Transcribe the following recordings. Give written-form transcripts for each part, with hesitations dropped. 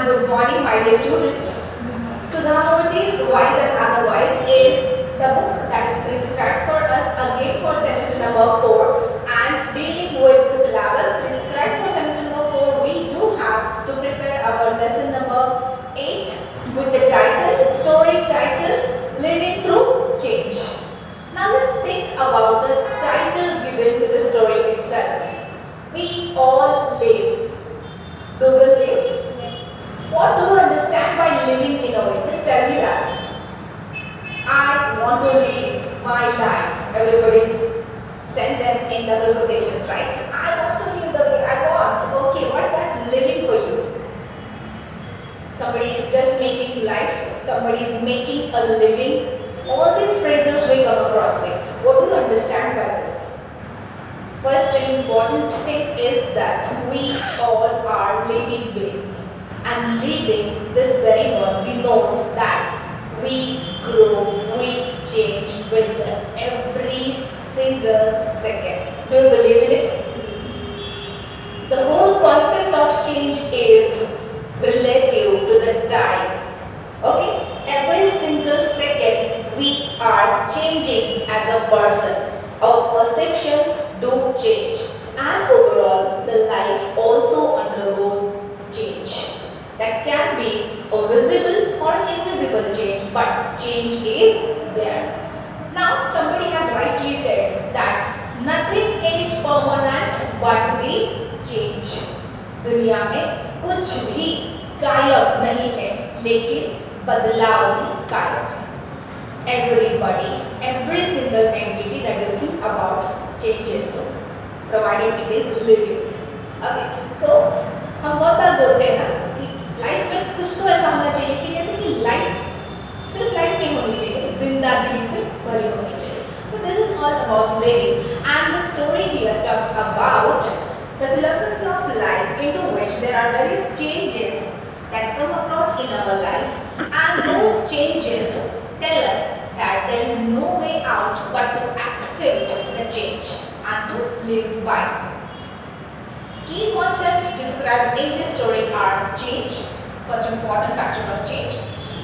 and good morning, my dear students. So nowadays, Wise and Otherwise is the book that is prescribed for us again for semester number 4, and dealing with the syllabus prescribed for semester number 4, we do have to prepare our lesson number 8 with the title, story title, Living Through Change. Now let's think about the title given to the story itself. We all live. Do we live? What do you understand by living in a way? Just tell me that. I want to live my life. Everybody's sentence in double quotations, right? I want to live the way I want. Okay, what's that living for you? Somebody is just making life. Somebody is making a living. All these phrases we come across with. What do you understand by this? First important thing is that we all are living beings. And living, this very word denotes that we grow, we change with every single second. Do you believe in it? The whole concept of change is relative to the time. Okay? Every single second we are changing as a person. Our perceptions do change. And overall, the life also undergoes change. That can be a visible or invisible change, but change is there. Now, somebody has rightly said that nothing is permanent but the change. दुनिया में कुछ भी कायम नहीं है, लेकिन बदलाव ही कायम है. Everybody, every single entity that you think about changes, provided it is living. Okay, so हम बहुत बार बोलते हैं ना कि लाइफ में कुछ तो ऐसा होना चाहिए कि जैसे कि लाइफ सिर्फ लाइफ नहीं होनी चाहिए, जिंदगी से भरी होनी चाहिए. So this is all about living, and the story here talks about the philosophy of life into which there are various changes that come across in our life, and those changes tell us that there is no way out but to accept the change and to live by. Key concepts described in this story are change, first important factor of change,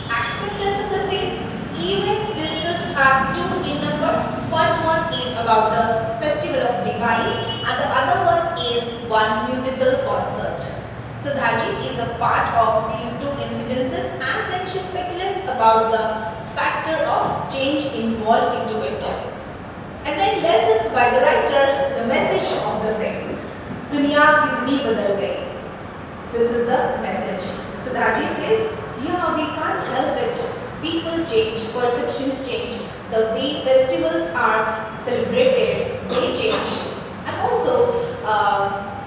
acceptance of the same. Events discussed are two in number. First one is about the festival of Diwali, and the other one is one musical concert. So Dhaji is a part of these two incidences, and then she speculates about the factor of change involved into it. And then lessons by the writer, the message of the same. दुनिया कितनी बदल गई. This is the message. So Dhaji says, yeah, we can't help it. People change, perceptions change. The way festivals are celebrated, they change. And also,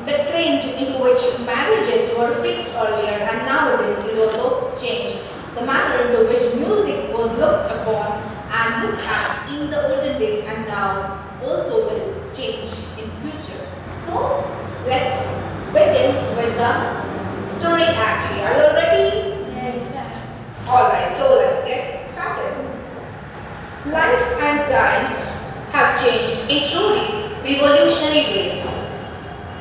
the trend into which marriages were fixed earlier and nowadays is also changed. The manner into which music was looked upon and looked at in the olden days and now also will change in future. So, let's begin with the story act here. Are you ready? Yes, sir. Alright, so let's get started. Life and times have changed in truly revolutionary ways.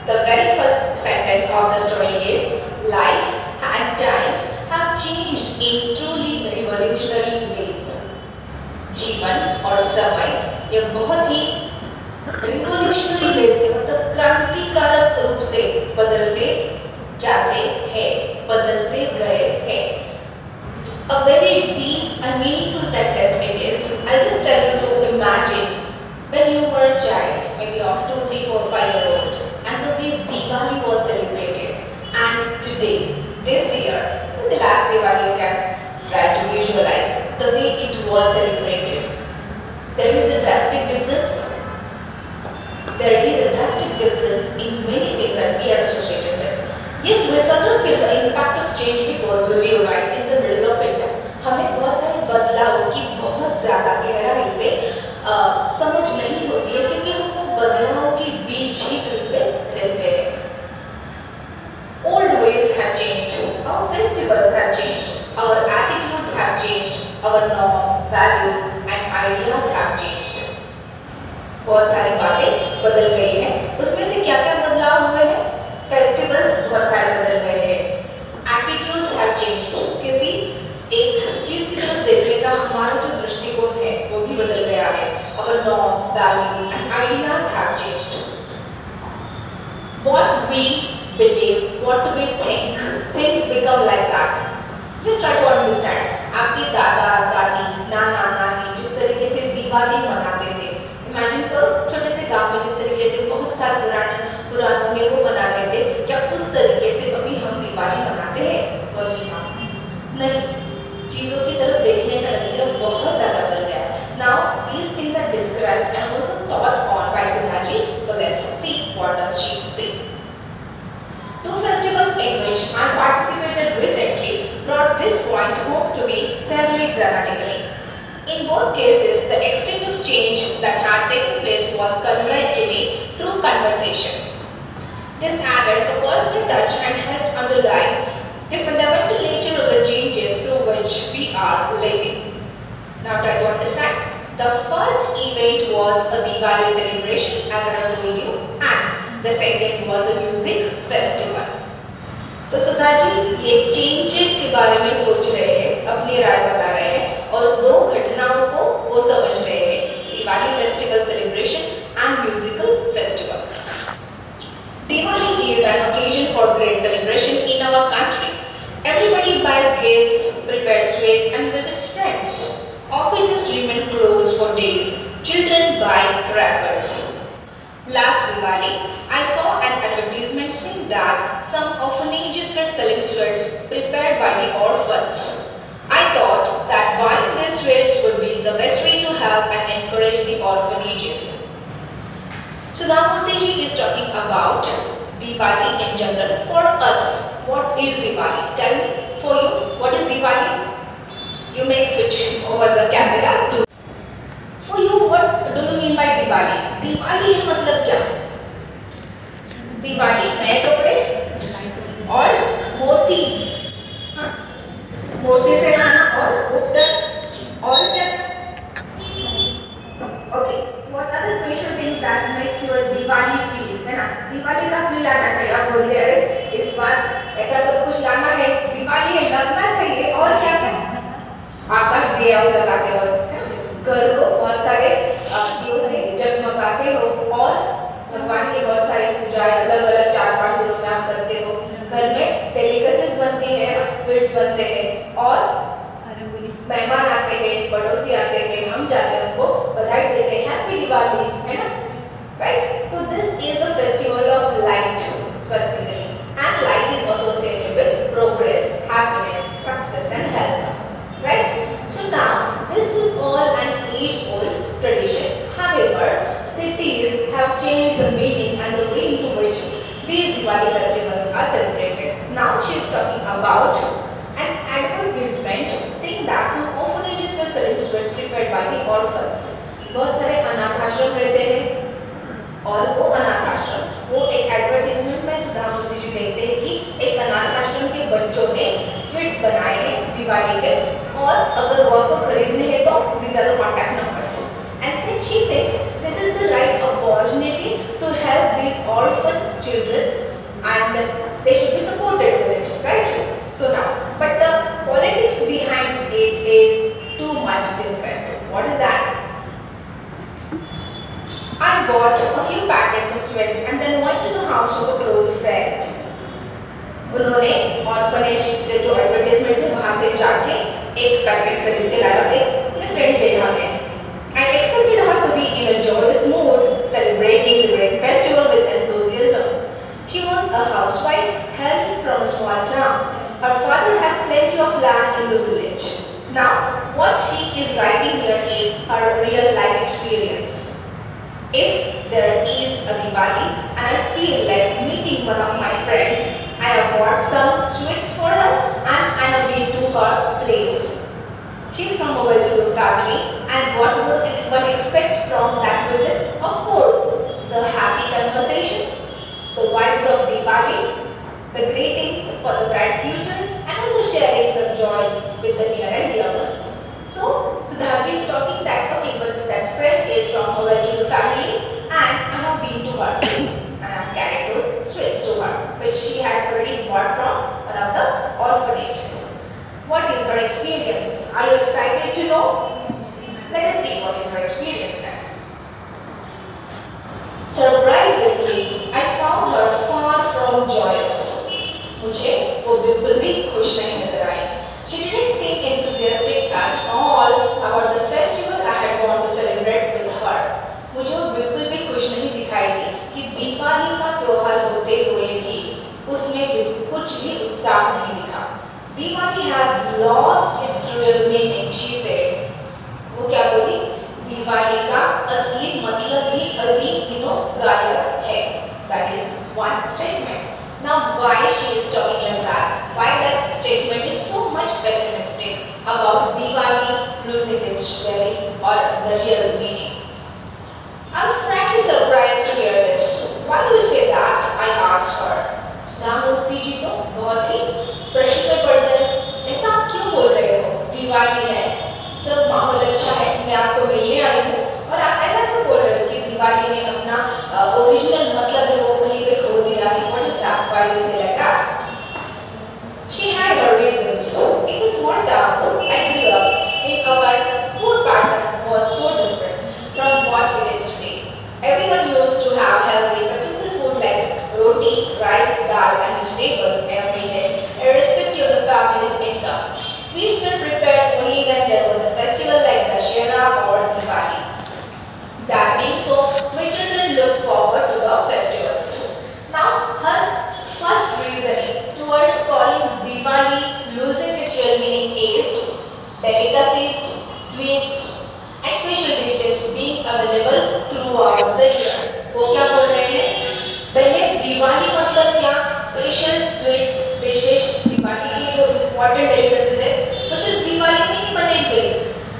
The very first sentence of the story is, life and times have changed in truly revolutionary ways. जीवन और समय ये बहुत ही revolutionary veg से, मतलब क्रांतिकारक रूप से बदलते जाते हैं, बदलते गए हैं. A very deep and meaningful sentence it is. I'll just tell you to imagine when you were a child, maybe of 2, 3, 4, 5-year-old, and the way Diwali was celebrated, and today, this year, in the last Diwali you can try to visualize the way it was celebrated. There is a drastic difference. There is a drastic difference in many things that we are associated with. Yet we seldom feel the impact of change because we live right in the middle of it. हमें बहुत सारे बदलाव की बहुत ज़्यादा गहराई से समझ नहीं होती है, क्योंकि हम वो बदलाव के बीच ही कहीं पे रहते हैं. Old ways have changed. Our festivals have changed. Our attitudes have changed. Our norms, values, and ideas have changed. बहुत सारी बातें बदल गई हैं. उसमें से क्या क्या बदलाव हुए हैं? Festivals बहुत सारे बदल गए हैं. Attitudes have thoughts, values, and ideas have changed. What we believe, what we think, things become like that. Just try to understand. आपके दादा दादी नाना नानी जिस तरीके से दिवाली मनाते थे, इमेजिन करो छोटे से गांव में जिस तरीके से बहुत साल पुरानों में वो मनाते थे, क्या उस तरीके से कभी हम दिवाली मनाते हैं? नहीं, चीजों की तरफ देखने का नजरिया बहुत ज्यादा बदल गया है. Now these things are described and also taught on by Sudhaji. So let's see what does she say. Two festivals in which I participated recently brought this point home to me fairly dramatically. In both cases, the extent of change that had taken place was conveyed to me through conversation. This added a personal touch and helped underline the fundamental nature of the changes through which we are living. Now try to understand. The first event was a Diwali celebration, as I have told you, and the second was a music festival. तो सुधा जी ये changes के बारे में सोच रहे हैं, अपनी राय बता रहे हैं और दो घटनाओं को वो समझ रहे हैं, Diwali festival celebration and musical festival. Diwali is an occasion for great celebration in our country. Everybody buys gifts, prepares sweets and visits friends. Offices remain closed for days. Children buy crackers. Last Diwali, I saw an advertisement saying that some orphanages were selling sweets prepared by the orphans. I thought that buying these sweets would be the best way to help and encourage the orphanages. Sudhamurthy ji is talking about Diwali in general. For us, what is Diwali? Tell me, for you, what is Diwali? You may switch over the camera to. For you, what do you mean by Diwali? Diwali मतलब क्या? दिवाली नए कपड़े और मोती, मोती से खाना और उत्तर और क्या? Okay, what are the special things that makes your Diwali feel? है ना? दिवाली का फील आना चाहिए. आप बोलते हैं अरे इस बार ऐसा सब कुछ लाना है, दिवाली है लगना चाहिए और क्या क्या? आकाश दिया लगाते हो, घर को बहुत सारे दियों से जगमगाते हो और भगवान की बहुत सारी पूजाएं अलग अलग 4-5 दिनों में आप करते हो. घर में डेलिकेसीज बनती है, स्वीट्स बनते हैं और मेहमान आते हैं, पड़ोसी आते हैं, हम जाते हैं उनको बधाई देते हैं, हैप्पी दिवाली, है ना? Right. So this is the festival of light specifically, and light is associated with progress, happiness, success and health. Right? So now this is all an age-old tradition. However, cities have changed the meaning and the way into which these Diwali festivals are celebrated. Now she is talking about an advertisement saying that some orphanages were selling sweets prepared by the orphans. बहुत सारे अनाथ आश्रम रहते हैं और वो अनाथ आश्रम, वो एक एडवर्टाइजमेंट में सुधामूर्ति जी देखते हैं कि एक अनाथ आश्रम के बच्चों ने स्वीट्स बनाए हैं दिवाली के और अगर वो आपको खरीदने हैं तो these are the contact numbers. And then she thinks this is the right opportunity to help these orphan children and they should be supported with it, right? So now, but the politics behind it is too much different. What is that? I bought a few packets of sweets and then went to the house of a close friend. उन्होंने orphanage के जो advertisement है वहाँ से जाके एक packet खरीद के लाया, एक फ्रेंड के घर में. I expected her to be in a joyous mood, celebrating the great festival with enthusiasm. She was a housewife hailing from a small town. Her father had plenty of land in the village. Now, what she is writing here is her real life experience. If there is a Diwali and I feel like meeting one of my friends, I have bought some sweets for her and I have been to her place. She is from a well-to-do family and what would one expect from that visit? Of course, the happy conversation, the vibes of Diwali, the greetings for the bright future and also sharing some joys with the near and dear ones. So, Sudhaji is talking that, okay, but that friend is from a well-to-do family and I have been to her place and I have carried those sweets to her, which she had already bought from one of the orphanages. What is her experience? Are you excited to know? Let us see what is her experience then. Surprisingly, I found her far from joyous. मुझे वो बिल्कुल भी खुश नहीं नजर आई. She didn't seem enthusiastic at all about the festival I had gone to celebrate with her. मुझे वो बिल्कुल भी खुश नहीं दिखाई दी कि दीपावली का त्योहार होते हुए भी उसमें कुछ भी उत्साह नहीं दिखा. Diwali has lost its real meaning, she said. वो क्या बोली? दिवाली का असली मतलब ही अभी गायब है. That is one statement. Now, why she is talking like that? Why that statement is so much pessimistic about Diwali losing its very or the real meaning? I was frankly surprised to hear this. Why do you say that? I asked her. Sudha Murty जी तो बहुत ही प्रश्न में पड़कर ऐसा आप क्यों बोल रहे हो? दिवाली है, सब माहौल अच्छा है, मैं आपको मिलने आई हूँ और आप ऐसा क्यों बोल रहे हो कि दिवाली ने अपना ओरिजिनल मतलब है वो कहीं पे खो दिया है? What is that? Why do you say like that? She had her reasons. In the small town I grew up in, our food pattern was so different from what it is today. Everyone used to have healthy but simple food like roti, rice, dal and vegetables every day, irrespective of the family's income. Sweets were prepared only when there was a festival like Dussehra or Diwali. That being so, my children looked forward to the festivals. Now, her first reason towards calling Diwali losing its real meaning is delicacies, sweets and special dishes being available throughout the year. वो क्या बोल रहे हैं? पहले दिवाली मतलब क्या? Special sweets dishes, Diwali की जो इम्पोर्टेंट डेलिकेसीज है वो सिर्फ दिवाली में ही बनेंगे,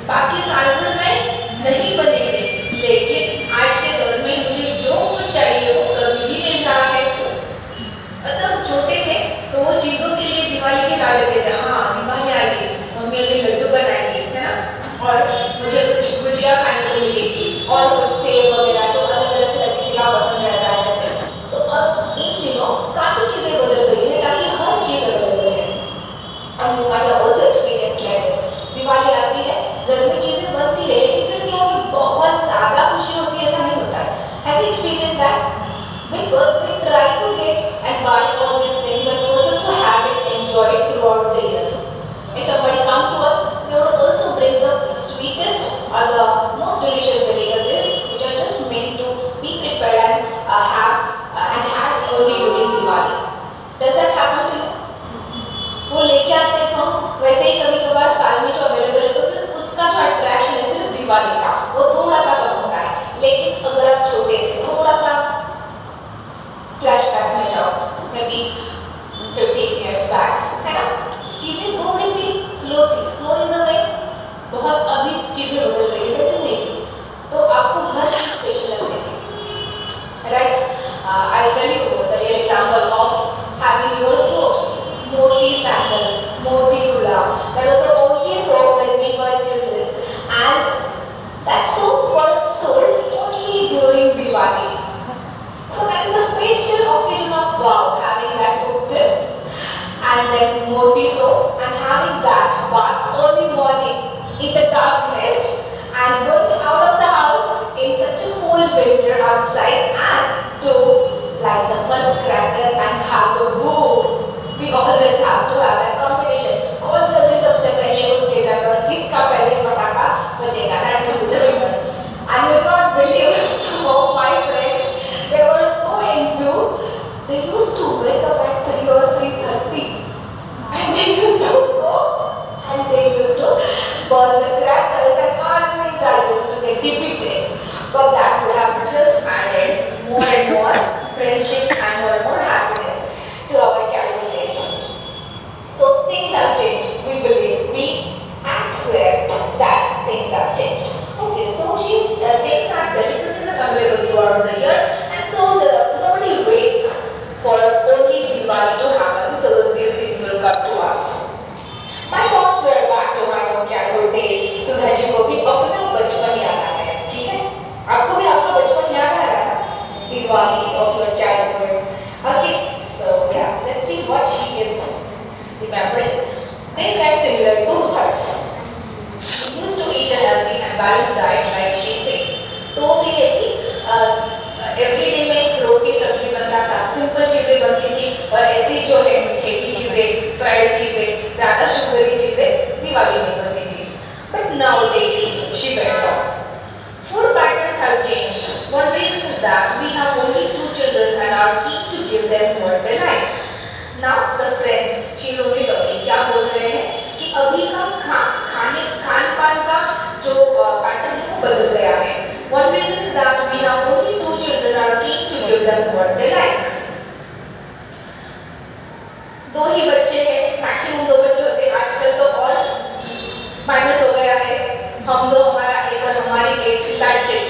बाकी साल भर में नहीं बनेंगे. लेकिन आज के दौर में मुझे जो कुछ चाहिए वो कभी भी मिल रहा है. मतलब छोटे थे तो वो चीज़ों के लिए दिवाली के राह लेते थे. हाँ, दिवाली आएगी, मम्मी अभी लड्डू बनाएगी, है ना, और मुझे कुछ गुजिया खाने को मिलेगी और कुछ सेब वगैरह जो अलग अलग से किसी का पसंद रहता है वैसे. तो अब इन दिनों काफ़ी चीज़ें बदल गई हैं ताकि हर चीज़ अवेलेबल है. और you might also experience like this. Diwali आती है, घर में चीज़ें बनती है, लेकिन फिर क्या होगी? बहुत ज़्यादा खुशी होती है, ऐसा नहीं होता है. Have you experience that? Because we try to get and buy all these things and also to have it enjoyed throughout the year. If somebody comes to us, they will also bring the sweetest or the most delicious delicacies which are just meant to be prepared and had only during Diwali. Does that happen to you? वो लेके आते हैं हम, वैसे ही कभी कभार साल में जो अवेलेबल है तो फिर उसका जो अट्रैक्शन है सिर्फ दिवाली का वो थोड़ा सा कम होता है. लेकिन अगर आप छोटे थे, थोड़ा सा फ्लैशबैक में जाओ, मे बी 15 years back, है ना, चीज़ें थोड़ी सी स्लो थी. स्लो इन द वे बहुत अभी चीज़ें बदल गई, वैसे नहीं थी. तो आपको हर चीज़ स्पेशल लगती थी. Right? I'll tell you the real example of having your soaps. Moti Sandal, Moti Gulab. That was the only soap when we were children. And that soap was sold only during Diwali. So that is the special occasion of wow, having that cooked and then Moti soap and having that bath early morning in the darkness and going out of the house in such a cold winter outside and to light the first cracker and have a boom. We always have to have a competition. कौन जल्दी सबसे पहले उठ के जाकर किसका पहले पटाखा बजेगा? That will be the winner. And you will not believe some of my friends, they were so into. They used to wake up at 3 or 3:30 and they used to go and they used to burn the crackers and always I used to get defeated. But that would have just added more and more friendship and more happiness to our childhood days. So things have changed. We believe, we accept that things have changed. Okay, so she's saying that delicacies are available throughout the year, and so nobody waits for only Diwali to happen so that these things will come to us. My thoughts were back to my own childhood days. Sudha ji को भी अपना बचपन याद आ गया, ठीक है? आपको भी आपका बचपन याद आ रहा था? Diwali of your childhood. Okay, so yeah, let's see what she is remembering. They were similar to hers. We used to eat a healthy and balanced diet like she said. तो वो भी है कि every फ्राइड चीजें, ज्यादा sugary चीजें दिवाली में बनती थी. But nowadays, she went on. Food patterns have changed. One reason is that we have only 2 children and are keen to give them what they like. Now the friend, she is only talking. क्या बोल रहे हैं कि अभी का खान पान का जो पैटर्न है वो बदल गया है. One reason is that we have only 2 children and are keen to give them what they like. 2 ही बच्चे हैं, मैक्सिमम 2 बच्चे होते हैं. आजकल तो और माइनस हो गया है. हम दो, हमारा एक और हमारी एक, that's it.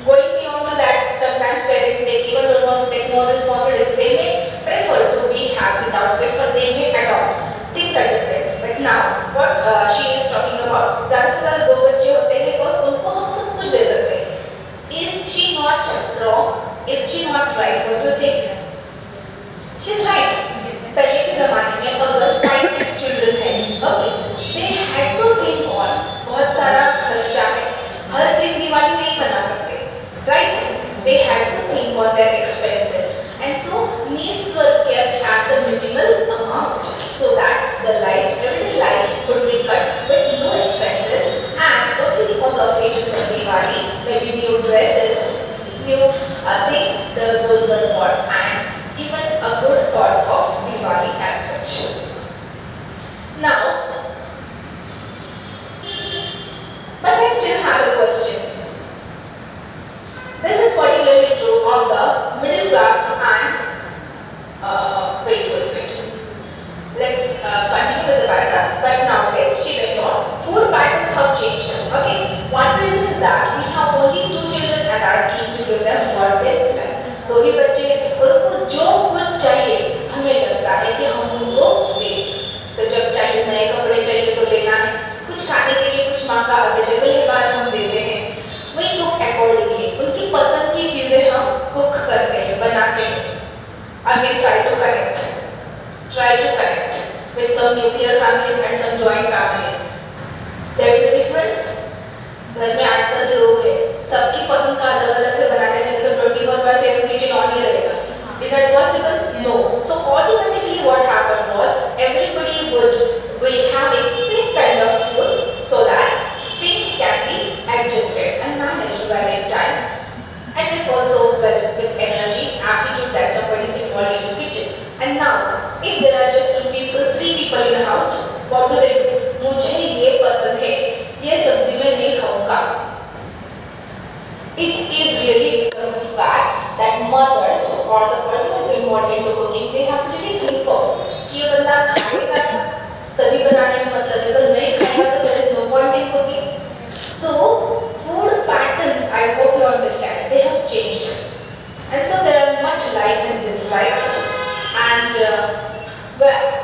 Going beyond to that, sometimes parents they even don't want to take more responsibilities. They may prefer to be happy without kids or they may adopt. Things are different. But now what she is talking about, दरअसल 2 बच्चे होते हैं और उनको हम सब कुछ दे सकते हैं. Is she not wrong? Is she not right? What do you think? She's right. पहले के ज़माने में अगर 5-6 children हैं, okay, they had to think on बहुत सारा खर्चा है. हर दिन दिवाली नहीं बना सकते, right? They had to think on their expenses, and so needs were kept at the minimal amount, so that the everyday life could be cut with no expenses, and only on the occasions of Diwali, maybe new dresses, new things, those were bought, and given a good thought of Diwali as such. Now, but I still have a question. This is particularly true of the middle class and wait. Let's continue with the paragraph. But nowadays, she went on. Food patterns have changed. Okay. One reason is that we have only 2 children and are keen to give them what they like. 2 ही बच्चे, उनको जो कुछ चाहिए हमें लगता है कि हम उनको दें. तो जब चाहिए नए कपड़े चाहिए तो लेना है. कुछ खाने के लिए कुछ मांगा अवेलेबल है बाहर हम देते हैं. We cook accordingly. उनकी पसंद की चीजें हम कुक करते हैं, बनाते हैं. Again, try to connect with some nuclear families and some joint families. There is a difference. घर में 8-10 लोग हैं, सबकी पसंद का अलग-अलग से बनाते हैं तो 24/7 किचन ऑन ही रहेगा. Is that possible? No. So automatically what happened was everybody would be having same kind of food so that things can be adjusted and managed by that time, and also with energy, aptitude that somebody is involved in the kitchen. And now, if there are just 2 people, 3 people in the house, what do they do? मुझे ये पसंद है, ये सब्जी में नहीं खाऊंगा. It is really the fact that mothers or the person who is involved in cooking, they have to really think of कि ये बंदा खाएगा तभी बनाने में मतलब है, तो नहीं खाएगा तो there is no point in cooking. So food patterns, I hope you understand, they have changed, and so there are much likes and dislikes, and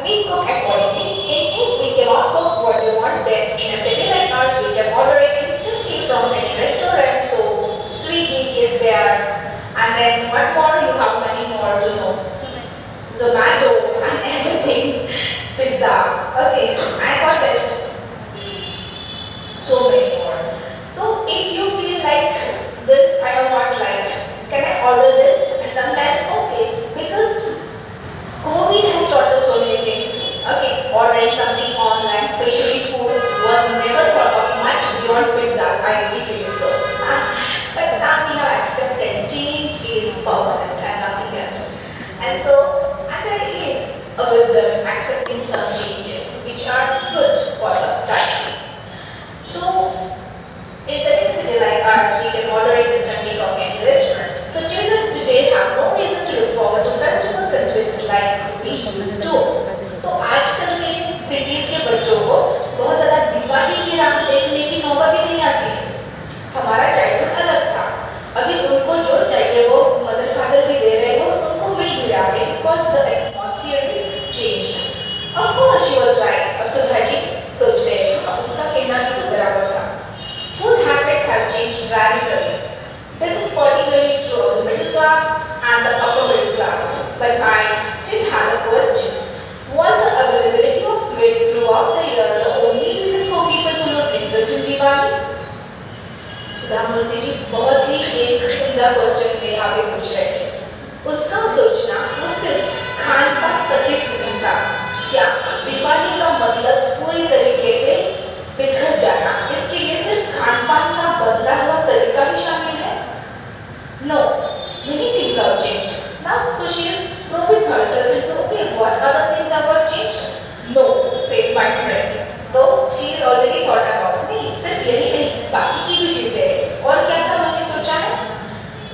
we cook accordingly. In case we cannot cook what we want, then in a city like ours we can order it instantly from any restaurant. So Swiggy is there, and then what more? You have many more to know. Zomato and everything, pizza. Okay, I got this. So many more. So if you feel like this I have not liked, can I order this? And sometimes okay, because COVID has taught us so many things. Okay, ordering something online, especially food, was never thought of much beyond pizzas. I really feel so. But now we have accepted change is permanent and nothing else. And so, and there is a wisdom in accepting some changes which are good for that. So, in the big city like ours, we can order it instantly from any restaurant. So children today have no reason to look forward to festivals and sweets like we used to. तो आजकल बिखर जाना, इसके लिए सिर्फ खान पान का बदला हुआ तरीका ही शामिल है? No, many things have changed. Now, so she is probing herself into, okay, what other things have got changed? No, said my friend. तो she is already thought about. नहीं, सिर्फ यही नहीं, बाकी की भी चीजें हैं। और क्या क्या मैंने सोचा है?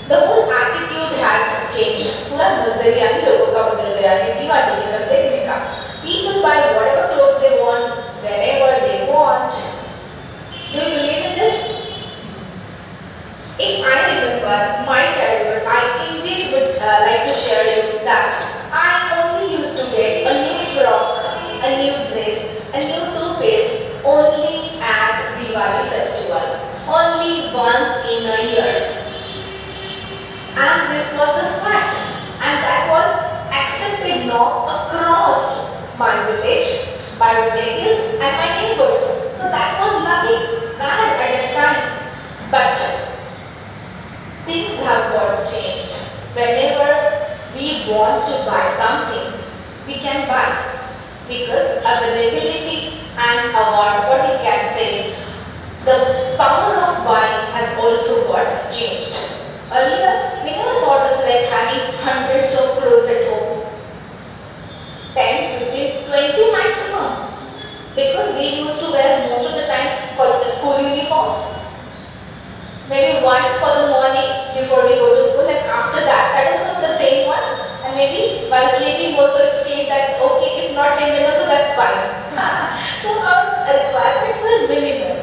The whole attitude has changed. पूरा नजरिया ही लोगों का बदल गया है दिवाली की तरफ देखने का। People buy whatever clothes they want, whenever they want. Do you believe in this? If I remember my childhood, I indeed would like to share you that I only used to get a new frock, a new dress, a new toothpaste only at Diwali festival, only once in a year. And this was the fact, and that was accepted now across my village, my relatives and my neighbors. So that was nothing bad at that time. But things have got changed. Whenever we want to buy something, we can buy because availability and what we can say, the power of buying has also got changed. Earlier, we never thought of like having hundreds of clothes at home, 10, 15, 20 maximum, because we used to wear most of the time for school uniforms. Maybe one for the morning before we go to school, and after that also the same one, and maybe while sleeping also if change, that's okay, if not change then also that's fine. So our requirements were minimal,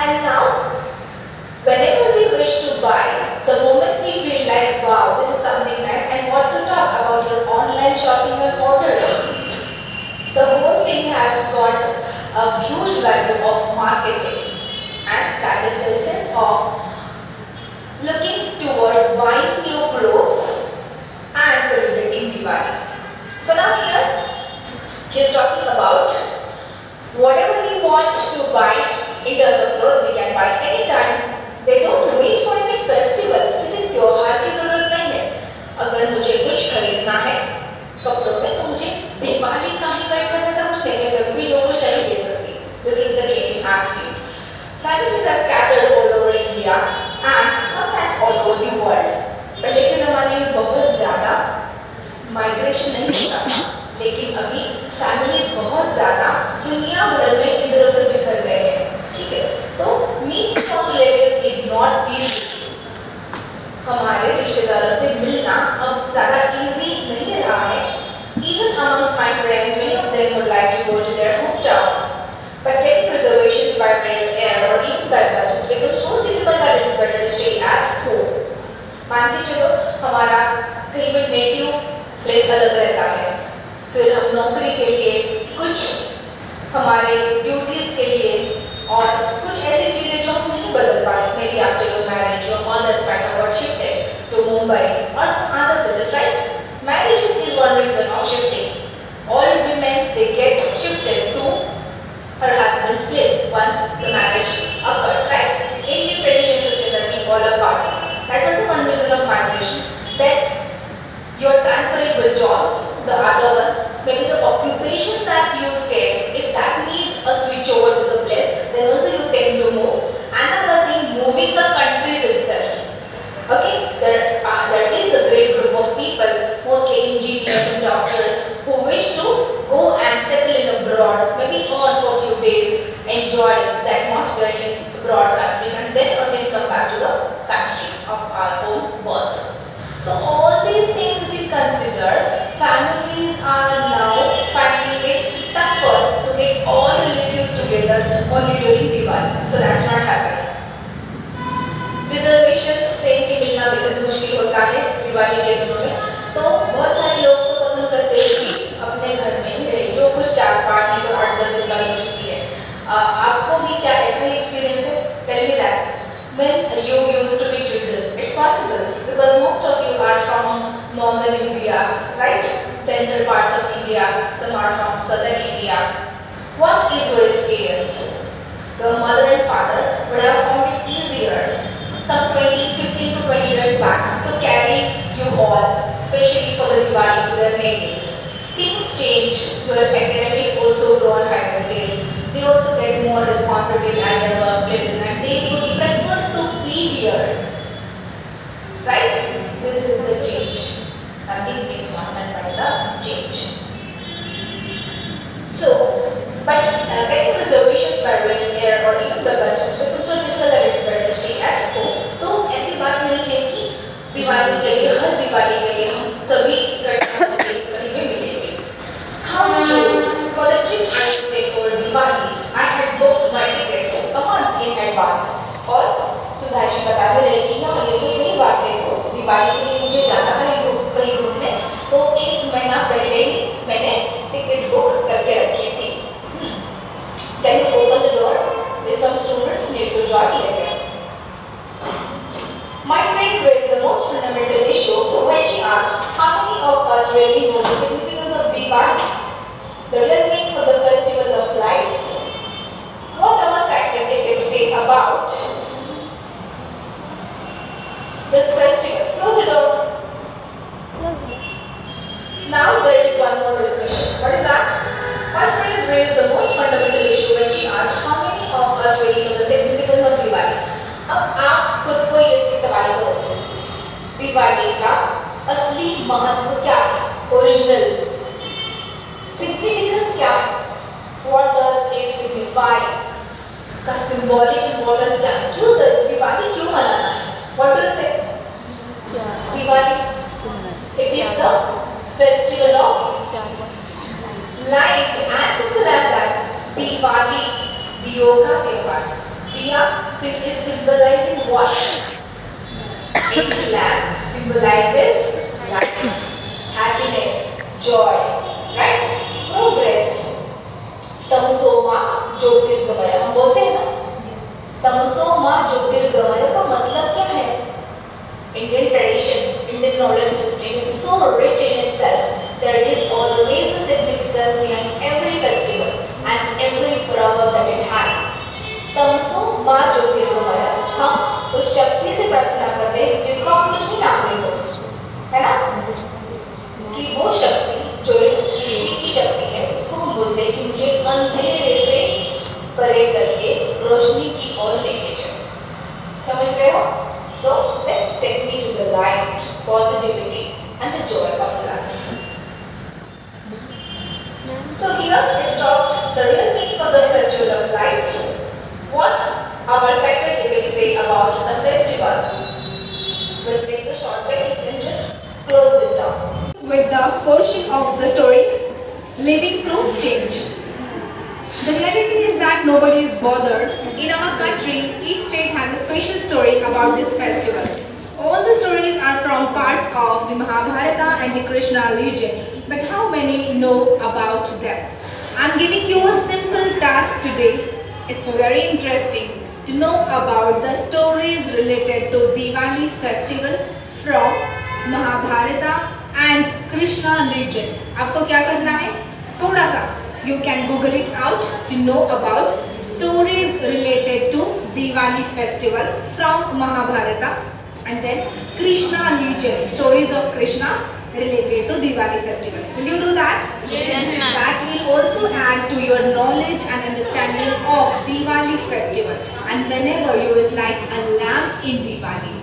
and now whenever we wish to buy, the moment we feel like wow, this is something nice, and what to talk about your online shopping and ordering, the whole thing has got a huge value of marketing, and that is the essence of looking towards buying new clothes and celebrating Diwali. So now here, she is talking about whatever we want to buy in terms of clothes, we can buy anytime. They don't wait for any festival. किसी त्योहार की जरूरत नहीं है। अगर मुझे कुछ खरीदना है कपड़ों में, तो मुझे दिवाली का ही वेट करने से कुछ नहीं, मैं कभी भी जो कुछ चाहिए ले सकती। This is the changing attitude. Families are scattered all over India and sometimes all over the world. पहले के ज़माने में बहुत ज़्यादा माइग्रेशन नहीं होता था, लेकिन अभी फैमिलीज बहुत ज़्यादा दुनिया भर में इधर उधर बिखर गए हैं, ठीक है? तो meet relatives is not easy. हमारे रिश्तेदारों से मिलना अब ज़्यादा इजी नहीं रहा है। Even amongst my friends, many of them would like to go to their hometown, but getting reservations by rail, air or even by bus has become so difficult that it's better to stay at home. मान के चलो हमारा कहीं भी native place अलग रहता है, फिर हम नौकरी के लिए, कुछ हमारे ड्यूटीज के लिए, और कुछ ऐसी चीज़ें जो हम नहीं बदल पाए, maybe after your marriage your mothers might have got shifted to Mumbai or some other places, right? Marriages is one reason of shifting. All women, they get shifted to her husband's place once the marriage occurs, right? Indian tradition system that we fall apart. That's also one reason of migration. Then your transferable jobs, the other one, maybe the occupation that you take, if that needs a switch over to the place, then also you tend to move. Another thing, moving the countries itself. Okay, there is a great group of people, mostly engineers and doctors, who wish to go and settle in abroad, maybe earn for a few days, enjoy the atmosphere in abroad countries, and then again come back to the country of our own birth. So all these things we consider, families are now finding it tougher to get all relatives together only during Diwali. So that's not happening. Reservations train के मिलना बेहद मुश्किल होता है दिवाली के दिनों में, तो बहुत सारे लोग तो पसंद करते हैं कि अपने घर में ही रहे, जो कुछ 4-5 नहीं तो 8-10 दिन का हो चुकी है। आपको भी क्या ऐसा ही एक्सपीरियंस है? Tell me that. When you used to be children, it's possible because most of you are from northern India, right? Central parts of India, some are from southern India. What is your experience? Your mother and father would have found it easier some 15 to 20 years back to carry you all, especially for the Diwali to their natives. Things change, your academics also grow on higher scale. They also get more more responsibilities at their workplaces and they would prefer to be here. Right? This is the change. Nothing is constant by the change. So, but getting reservations by rail, air or even by bus, people so difficult that it's better to stay at home. तो ऐसी बात नहीं है कि दिवाली के लिए हर दिवाली के लिए हम सभी कहीं में मिलेंगे. However, for the trip I would take for Diwali, I had booked my tickets a month in advance. और सुधा जी बता भी रहे कि हाँ ये तो सही बात है, दिवाली के लिए मुझे जाना था कहीं घूमने, तो एक महीना पहले ही मैंने टिकट बुक करके रखी थी. Can you open the door? With some students need to join later. My friend raised the most fundamental issue when she asked how many of us really know the significance of Diwali, the real meaning of the festival of lights. What our scientific say about this festival? Close the door. Now there is one more discussion. What is that? My friend raised the most fundamental issue when she asked how many of us really know the significance of Diwali. अब आप खुद को ये सवाल करो, दिवाली का असली महत्व क्या है? ओरिजिनल सिग्निफिकेंस क्या है? What does it signify? इसका सिंबॉलिक इम्पोर्टेंस क्या है? क्यों दिवाली क्यों मनाना है? What do you say? Diwali it is the festival of light and simple as that. Diwali दियों का त्योहार. दिया is symbolizing what? एक lamp symbolizes light, happiness, joy, right? Progress. तमसोमा ज्योतिर्गमय हम बोलते हैं ना, तमसोमा ज्योतिर्गमय का मतलब क्या है? Indian tradition, Indian knowledge system is so rich in itself. There is always a significance behind every festival and every proverb that it has. तमसो माँ ज्योतिर्गमय, हम उस शक्ति से प्रार्थना करते हैं जिसको आप कुछ भी नाम दे दो, है ना? कि वो शक्ति जो इस सृष्टि की शक्ति है उसको हम बोलते हैं कि मुझे अंधेरे से परे करके रोशनी की ओर लेके जाओ. समझ रहे हो? So let's take me to the light, positivity and the joy of life. So here it's talked the real meaning of the festival of lights. What our sacred epics say about the festival. We'll take a short break. You can just close this down. With the portion of the story, living through change. The reality is that nobody is bothered. In our country, each state has a special story about this festival. All the stories are from parts of the Mahabharata and the Krishna legend. But how many know about them? I'm giving you a simple task today. It's very interesting to know about the stories related to Diwali festival from Mahabharata and Krishna legend. आपको क्या करना है? थोड़ा सा you can Google it out to know about stories related to Diwali festival from Mahabharata and then Krishna legend, stories of Krishna related to Diwali festival. Will you do that? Yes, ma'am. That will also add to your knowledge and understanding of Diwali festival. And whenever you will light a lamp in Diwali,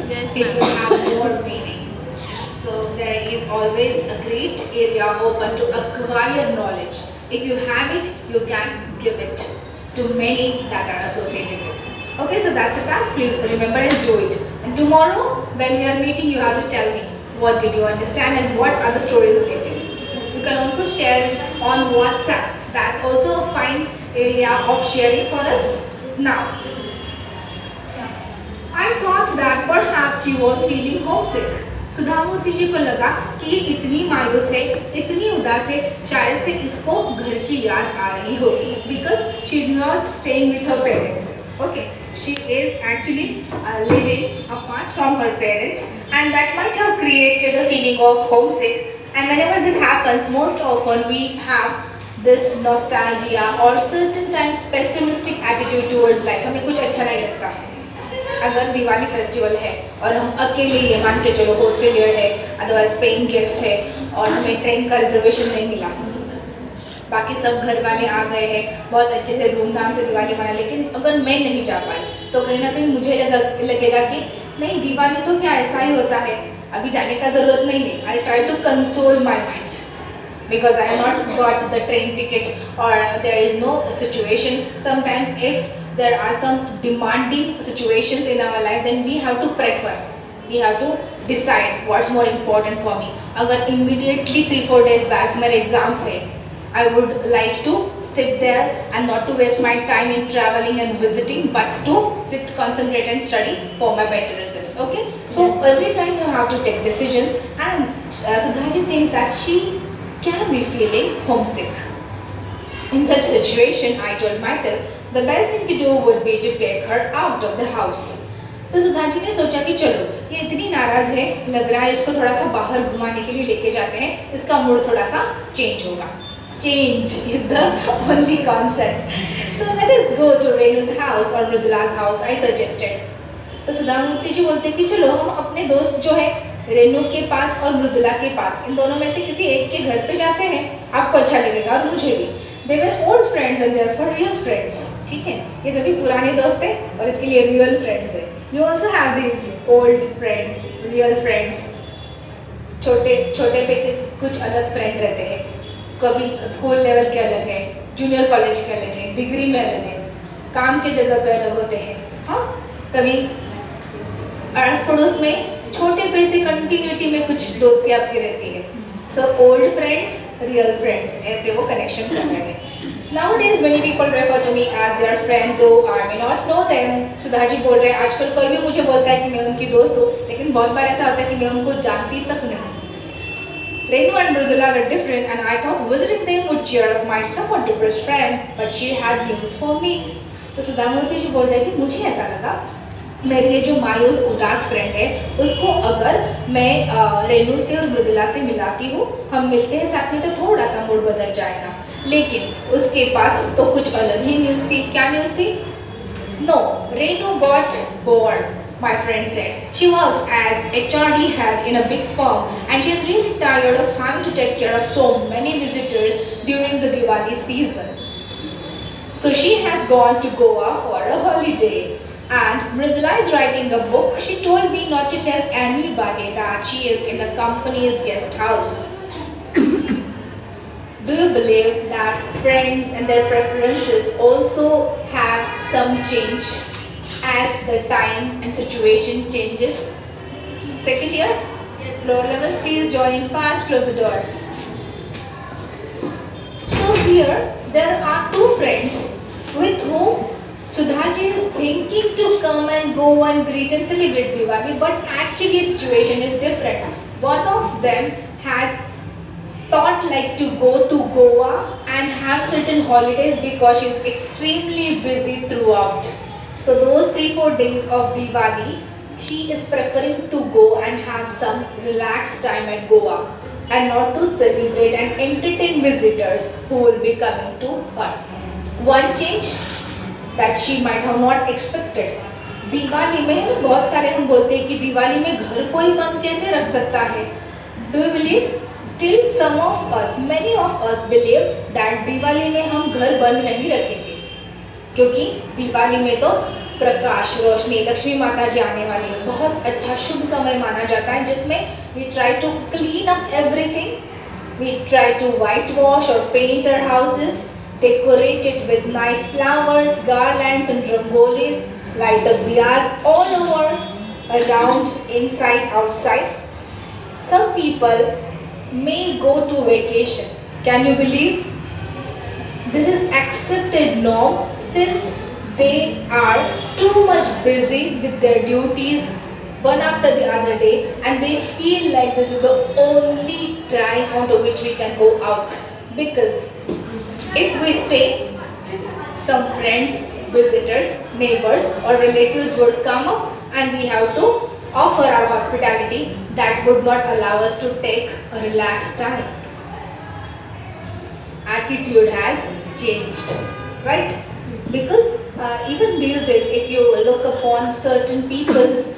Yes, it will ma'am. have more meaning. So there is always a great area open to acquire knowledge. If you have it, you can give it to many that are associated with. Okay, so that's a task. Please remember and do it. And tomorrow, when we are meeting, you have to tell me what did you understand and what are the stories related. You can also share on WhatsApp. That's also a fine area of sharing for us. Now, I thought that perhaps she was feeling homesick. सुधा मूर्ति जी को लगा कि ये इतनी मायूस है, इतनी उदास है, शायद से इसको घर की याद आ रही होगी. Because she is not staying with her parents. Okay, she is actually living apart from her parents, and that might have created a feeling of homesick. And whenever this happens, most often we have this nostalgia or certain times pessimistic attitude towards life. हमें कुछ अच्छा नहीं लगता. अगर Diwali festival है और हम अकेले ये मान के चलो हॉस्टेलियर है, अदरवाइज पेइंग गेस्ट है और हमें ट्रेन का रिजर्वेशन नहीं मिला, बाकी सब घर वाले आ गए हैं, बहुत अच्छे से धूमधाम से दिवाली मना, लेकिन अगर मैं नहीं जा पाई तो कहीं ना कहीं मुझे लगेगा कि नहीं, दिवाली तो क्या ऐसा ही होता है, अभी जाने का ज़रूरत नहीं है. I try to console my mind because I have not got the train ticket or there is no situation. Sometimes if there are some demanding situations in our life, then we have to prefer, we have to decide what's more important for me. अगर immediately 3-4 days back मेरे exams है, I would like to sit there and not to waste my time in traveling and visiting, but to sit, concentrate and study for my better results. Okay, so yes, every time you have to take decisions, and Sudhaji thinks that she can be feeling homesick. In such situation, I told myself the best thing to do would be to take her out of the house. तो सुधाजी ने सोचा कि चलो, ये इतनी नाराज है, लग रहा है इसको थोड़ा सा बाहर घुमाने के लिए लेके जाते हैं, इसका मूड थोड़ा सा चेंज होगा. Change is the only constant. So let us go to Renu's house or Mridula's house, I suggested. तो सुधामूर्ति जी बोलते हैं कि चलो हम अपने दोस्त जो है रेनू के पास और मृदुला के पास, इन दोनों में से किसी एक के घर पे जाते हैं, आपको अच्छा लगेगा और मुझे भी. They were old friends and therefore real friends. ठीक है, ये सभी पुराने दोस्त हैं और इसके लिए real friends हैं. You also have these old friends, real friends. छोटे पे कुछ अलग फ्रेंड रहते हैं, कभी स्कूल लेवल के अलग है, जूनियर कॉलेज के अलग है, डिग्री में अलग है, काम के जगह पे अलग होते हैं. हाँ, कभी अड़ोस पड़ोस में छोटे पे से कंटिन्यूटी में कुछ दोस्ती आपकी रहती है. So old friends, real friends, ऐसे वो कनेक्शन कर रहे हैं. Nowadays many people refer to me as their friend, though I may not know them. Sudhaji बोल रहे हैं आजकल कोई भी मुझे बोलता है कि मैं उनकी दोस्त हूँ, लेकिन बहुत बार ऐसा होता है कि मैं उनको जानती तक नहीं. Renu and Mridula were different and I thought visiting them would cheer up my somewhat depressed friend, but she had news for me. तो सुधामूर्ति जी बोल रहे हैं कि मुझे ऐसा लगा मेरे ये जो मायूस उदास फ्रेंड है उसको अगर मैं रेनू से और मृदुला से मिलाती हूँ, हम मिलते हैं साथ में तो थोड़ा सा मूड बदल जाएगा. लेकिन उसके पास तो कुछ अलग ही न्यूज़ थी. क्या न्यूज़ थी? No, Renu got bored. My friend said she works as HRD head in a big firm and she is really tired of having to take care of so many visitors during the Diwali season. So she has gone to Goa for a holiday. And Mridula is writing a book. She told me not to tell anybody that she is in the company's guest house. Do you believe that friends and their preferences also have some change as the time and situation changes? Second year? Yes. Floor levels, please join in fast, close the door. So here there are two friends with whom Sudhaji is thinking to come and go and greet and celebrate Diwali, but actually situation is different. One of them has thought like to go to Goa and have certain holidays because she is extremely busy throughout. So those 3-4 days of Diwali, she is preferring to go and have some relaxed time at Goa and not to celebrate and entertain visitors who will be coming to her. One change that she might have not expected. Diwali में बहुत सारे हम बोलते हैं कि दिवाली में घर कोई बंद कैसे रख सकता है. Do you believe? Still some of us, many of us believe that Diwali में हम घर बंद नहीं रखेंगे, क्योंकि दिवाली में तो प्रकाश, रोशनी, लक्ष्मी माता जी आने वाली है. बहुत अच्छा शुभ समय माना जाता है जिसमें we try to clean up everything. We try to whitewash or paint our houses, decorate it with nice flowers, garlands and rangolis, light up diyas all over, around, inside, outside. Some people may go to vacation. Can you believe? This is accepted norm since they are too much busy with their duties one after the other day and they feel like this is the only time out of which we can go out. Because if we stay, some friends, visitors, neighbors or relatives would come up and we have to offer our hospitality. That would not allow us to take a relaxed time. Attitude has changed, right? Because even these days, if you look upon certain people's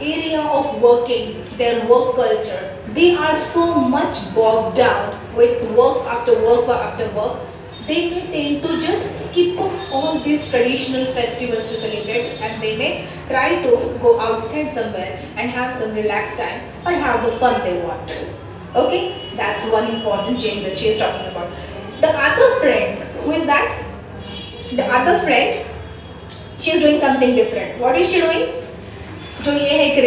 area of working, their work culture, they are so much bogged down with work after work after work, they may tend to just skip off all these traditional festivals to celebrate, and they may try to go outside somewhere and have some relaxed time or have the fun they want. Okay, that's one important change that she is talking about. The other friend, who is that? The other friend, she is doing something different. What is she doing? जो ये है एक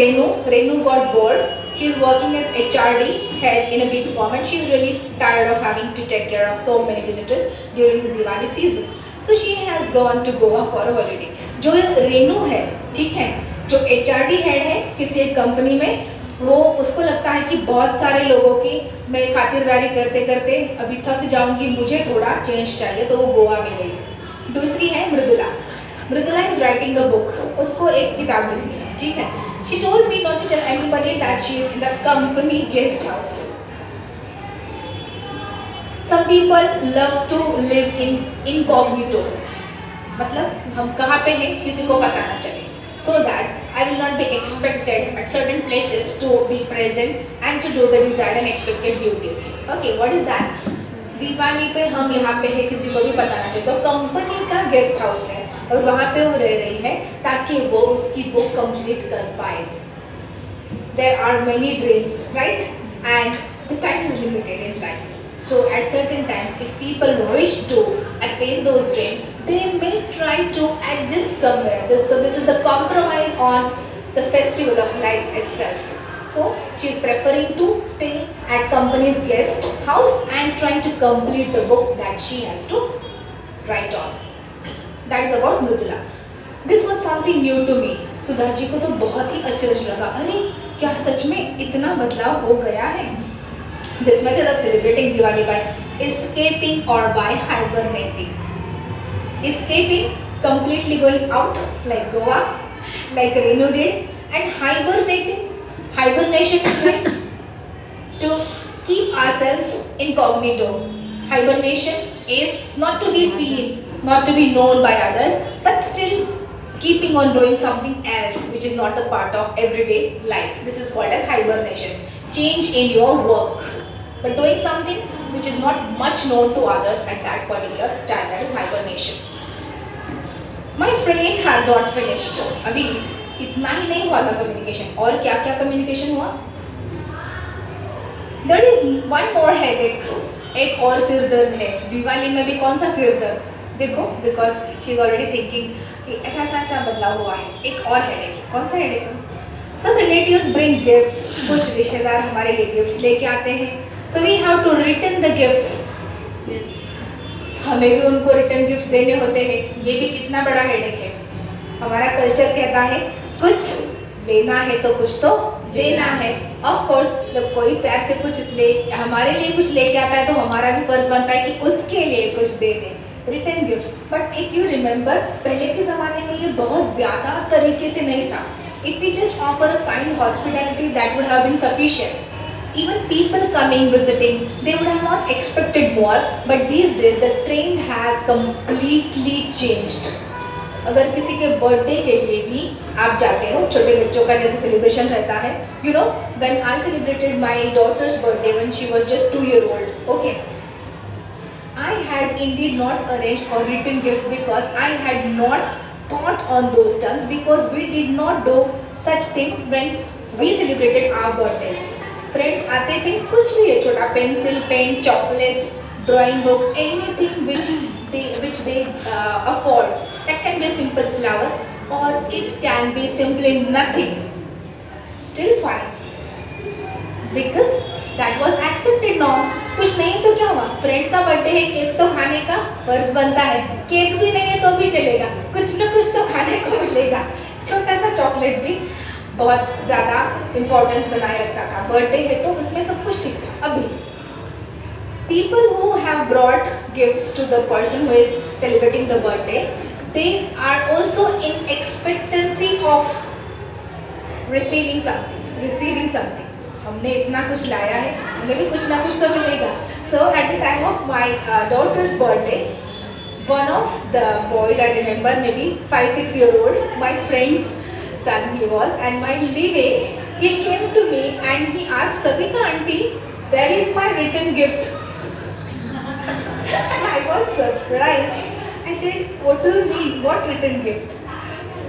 Renu got bored. She is working as HRD head in a big firm and she is really tired of having to take care of so many visitors during the Diwali season. So she has gone to Goa for a holiday. जो रेनू है, ठीक है, जो HRD head है किसी एक company में, वो उसको लगता है कि बहुत सारे लोगों की मैं खातिरदारी करते करते अभी थक जाऊंगी, मुझे थोड़ा चेंज चाहिए, तो वो गोवा में गई। दूसरी है Mridula is writing a book, उसको एक किताब लिखनी है, ठीक है। She told me not to tell anybody that she is in the company guest house. Some people love to live in incognito, मतलब हम कहाँ पे हैं किसी को पता ना चले, so that I will not be expected at certain places to be present and to do the desired and expected duties. Okay, what is that? Diwali पे हम यहाँ पे है, किसी को भी पता ना चले, तो कंपनी का गेस्ट हाउस है और वहाँ पे वो रह रही है ताकि वो उसकी बुक कंप्लीट कर पाए। There are many dreams, right? And the time is limited in life. So at certain times, if people wish to attain those dreams, they may try to adjust somewhere. So this is the compromise on the festival of lights itself. So she is preferring to stay at company's guest house and trying to complete the book that she has to write on. That is about Mridula. This was something new to me. Sudha ji को तो बहुत ही अचरज लगा, अरे क्या सच में इतना बदलाव हो गया है? This method of celebrating Diwali by escaping or by hibernating. Escaping, completely going out like Goa, like Renu did, and hibernation is like to keep ourselves incognito. Hibernation is not to be seen, not to be known by others, but still keeping on doing something else which is not a part of everyday life. This is called as hibernation. Change in your work, but doing something which is not much known to others at that particular time. That is hibernation. My friend had not finished. अभी इतना ही नहीं हुआ था communication, और क्या क्या communication हुआ? There is one more headache. एक और सिर दर्द है। दिवाली में भी कौन सा सिर दर्द? देखो, because she is already thinking कि ऐसा ऐसा ऐसा बदलाव हुआ है। एक और हेडेक है। कौन सा हेडेक है? Some relatives bring gifts. कुछ रिश्तेदार हमारे लिए गिफ्ट्स लेके आते हैं। So we have to return the gifts. Yes. हमें भी उनको रिटर्न गिफ्ट्स देने होते हैं। ये भी कितना बड़ा हेडेक है। हमारा कल्चर कहता है कुछ लेना है तो कुछ तो देना है। ऑफ कोर्स जब कोई प्यार से कुछ हमारे लिए कुछ लेके आता है तो हमारा भी फर्ज बनता है कि उसके लिए कुछ दे दें, return gifts. But if you remember, पहले के ज़माने में ये बहुत ज़्यादा तरीके से नहीं था। If we just offer a kind hospitality that would have been sufficient. Even people coming visiting, they would have not expected more, but these days the trend has completely changed. अगर किसी के बर्थडे के लिए भी आप जाते हो, छोटे बच्चों का जैसे सेलिब्रेशन रहता है, you know, when I celebrated my daughter's birthday when she was just 2 years old, okay, I had indeed not arranged for written gifts because I had not thought on those terms, because we did not do such things when we celebrated our birthdays. Friends आते थे, कुछ भी है, छोटा pencil, pen, chocolates, drawing book, anything which they afford. That can be a simple flower or it can be simply nothing. Still fine, because that was accepted now. कुछ नहीं तो क्या हुआ? फ्रेंड का बर्थडे है, केक तो खाने का फर्ज बनता है। केक भी नहीं है तो भी चलेगा, कुछ ना कुछ तो खाने को मिलेगा। छोटा सा चॉकलेट भी बहुत ज़्यादा इम्पोर्टेंस बनाए रखता था। बर्थडे है तो उसमें सब कुछ ठीक था। अभी people who have brought gifts to the person who is celebrating the birthday, they are also in expectancy of receiving something. हमने इतना कुछ लाया है, हमें भी कुछ ना कुछ तो मिलेगा। So at the time of my daughter's birthday, one of the boys, I remember maybe 5-6 year old, my friend's son he was, and while leaving He came to me and he asked, Savita auntie, where is my written gift? And I was surprised. I said, what do you mean? What written gift?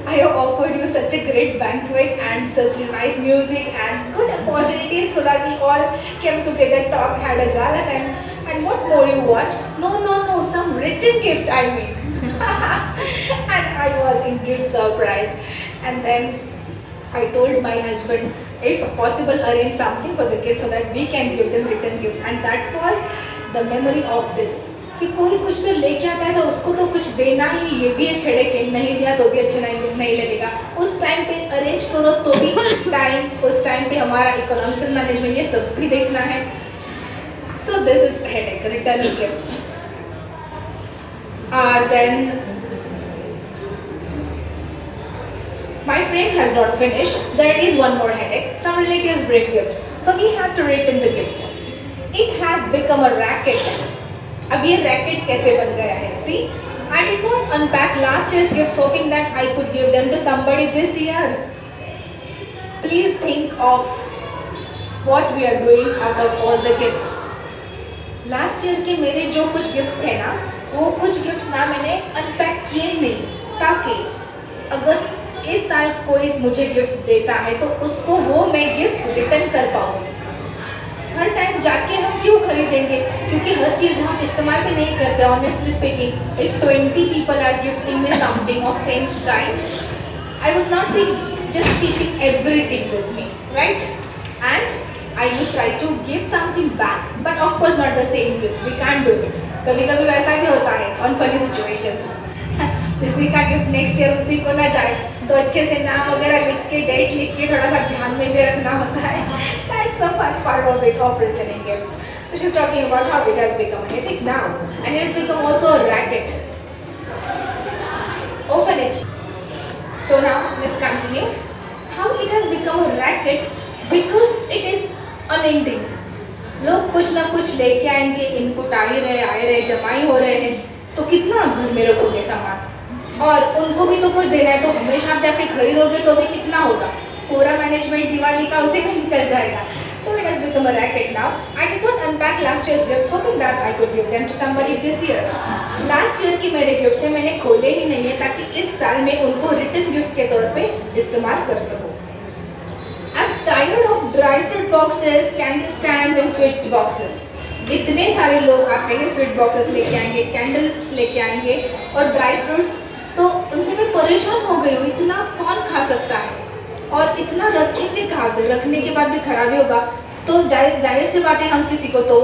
I have offered you such a great banquet and such nice music and good opportunities so that we all came together, talked, had a gala time. And what more you want? No, no, no, some written gift I mean. And I was indeed surprised. And then I told my husband, if possible, arrange something for the kids so that we can give them written gifts. And that was the memory of this. कि कोई कुछ तो लेके आता है तो उसको तो कुछ देना ही, ये भी एक हेडेक है, नहीं दिया तो भी अच्छा नहीं लगेगा, उस टाइम पे अरेंज करो तो भी टाइम, उस टाइम पे हमारा इकोनॉमिकल मैनेजमेंट ये सब भी देखना है. So this is headache, returning gifts. Then my friend has not finished. There is one more headache. Some relatives bring gifts, so we have to return the gifts. It has become a racket. अब ये racket कैसे बन गया है? See, I did not unpack last year's gifts hoping that I could give them to somebody this year. Please think of what we are doing out of all the gifts. Last year के मेरे जो कुछ gifts हैं ना, वो कुछ gifts ना मैंने अनपैक किए नहीं, ताकि अगर इस साल कोई मुझे गिफ्ट देता है तो उसको वो मैं गिफ्ट्स रिटर्न कर पाऊँ. हर टाइम जाके हम क्यों खरीदेंगे, क्योंकि हर चीज़ हम इस्तेमाल भी नहीं करते. Honestly speaking, if 20 people are gifting me something of same kind, I would not be just keeping everything with me, right? And I would try to give something back, but of course not the same gift. We can't do it. कभी-कभी वैसा भी होता है on funny situations. किसी का gift next year उसी को ना जाए, तो अच्छे से नाम वगैरह लिख के, डेट लिख के, थोड़ा सा ध्यान में भी रखना होता है. That's a fun part of it, of returning gifts. So just talking about how it has become a headache now, and it has become also a racket. Open it. So now let's continue. How it has become a racket because it is unending. लोग कुछ ना कुछ लेके आएंगे, input आ ही रहे, जमा ही हो रहे हैं, तो कितना घर में रखोगे सामान, और उनको भी तो कुछ देना है, तो हमेशा आप जाके खरीदोगे तो भी कितना होगा, पूरा मैनेजमेंट दिवाली का उसी में निकल जाएगा. So it has become a racket now. I did not unpack last year's gifts hoping that I could give them to somebody this year. Last year की मेरे गिफ्ट्स से मैंने खोले ही नहीं है, ताकि इस साल में उनको रिटर्न गिफ्ट के तौर पे इस्तेमाल कर सकूं. I'm tired of dry fruit boxes, candle stands and sweet boxes. इतने सारे लोग आते हैं, स्वीट बॉक्सेस लेके आएंगे, कैंडल्स लेके आएंगे और ड्राई फ्रूट्स, तो उनसे मैं परेशान हो गई हूँ. इतना कौन खा सकता है, और इतना रखेंगे कहाँ पे, रखने के बाद भी खराब ही होगा. तो जाहिर सी बात है, हम किसी को तो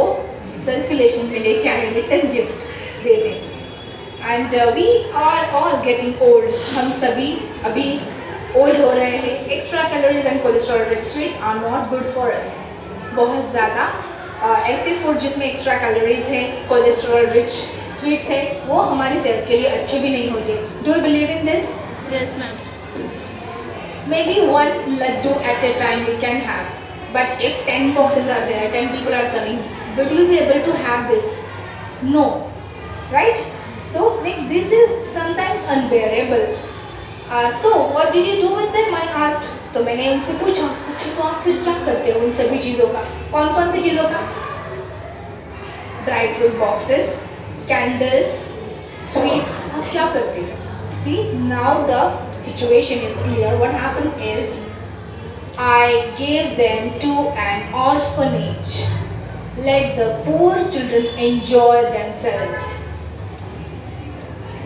सर्कुलेशन में लेके आए, रिटर्न गिफ्ट दे दें. And we are all getting old. हम सभी अभी ओल्ड हो रहे हैं. Extra calories and cholesterol rich sweets are not good for us. बहुत ज़्यादा ऐसे फूड जिसमें एक्स्ट्रा कैलोरीज हैं, कोलेस्ट्रॉल रिच स्वीट्स है, वो हमारी सेहत के लिए अच्छे भी नहीं होते. Do you believe in this? Yes, ma'am. Maybe one laddu at a time we can have, but if 10 boxes are there, 10 people are coming, would you be able to have this? No, right? So like this is sometimes unbearable. So what did you do with them? I asked. तो मैंने उनसे पूछा, अच्छा तो आप फिर क्या करते हो उन सभी चीज़ों का? कौन कौन सी चीज़ों का? Dry fruit boxes, candles, sweets, आप क्या करते हो? See, now the situation is clear. What happens is, I gave them to an orphanage. Let the poor children enjoy themselves.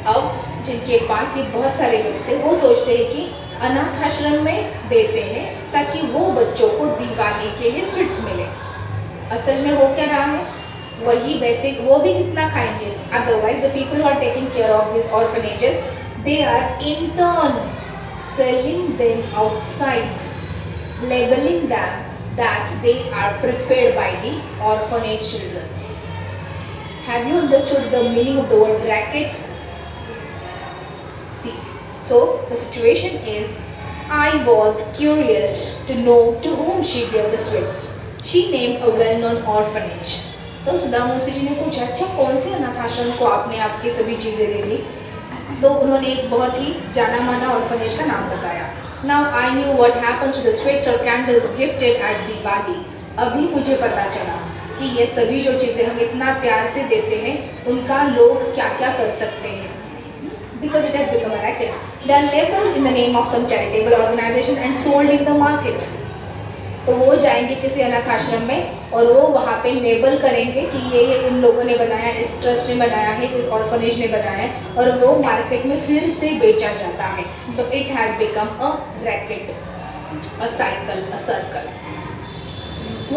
अब जिनके पास ये बहुत सारे गिफ्ट्स है, वो सोचते हैं कि अनाथ आश्रम में देते हैं ताकि वो बच्चों को दिवाली के लिए स्वीट्स मिले. असल में हो क्या रहा है, वही बेसिक, वो भी कितना खाएंगे. Otherwise the people who are taking care of this orphanages, they are in turn selling them outside, labeling them that they are prepared by the orphanage children. Have you understood the meaning of the word racket? See, so the situation is, I was curious to know to whom she gave the sweets. She named a well-known orphanage. तो सुधा मूर्ति जी ने पूछा, अच्छा कौन से अनाथ आश्रम को आपने आपकी सभी चीज़ें दे दी? तो उन्होंने एक बहुत ही जाना माना ऑर्फनेज का नाम बताया. Now I knew what happens to the sweets or candles gifted at Diwali. अभी मुझे पता चला कि ये सभी जो चीज़ें हम इतना प्यार से देते हैं उनका लोग क्या क्या कर सकते हैं. Because it has become a racket. They are labeled in the name of some charitable organization and sold in the market. तो वो जाएंगे किसी अनाथ आश्रम में और वो वहाँ पे लेबल करेंगे कि ये इन लोगों ने बनाया, इस ट्रस्ट ने बनाया है, इस ऑर्फनेज ने बनाया है और वो मार्केट में फिर से बेचा जाता है. So it has become a racket, a cycle, a circle.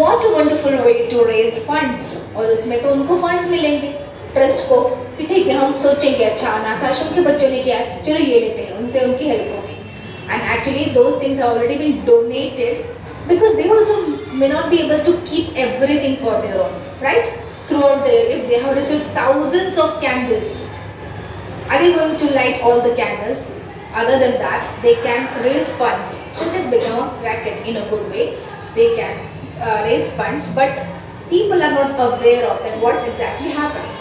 What a wonderful way to raise funds. और उसमें तो उनको फंड्स मिलेंगे ट्रस्ट को कि ठीक है हम सोचेंगे अच्छा अनाथ आश्रम के बच्चों ने किया है चलो ये लेते हैं, उनसे उनकी हेल्प होगी. And actually those things have already been donated because they also may not be able to keep everything for their own, right? Throughout the year, if they have received thousands of candles, are they going to light all the candles? Other than that, they can raise funds. It has become a racket in a good way. They can raise funds, but people are not aware of that. What's exactly happening?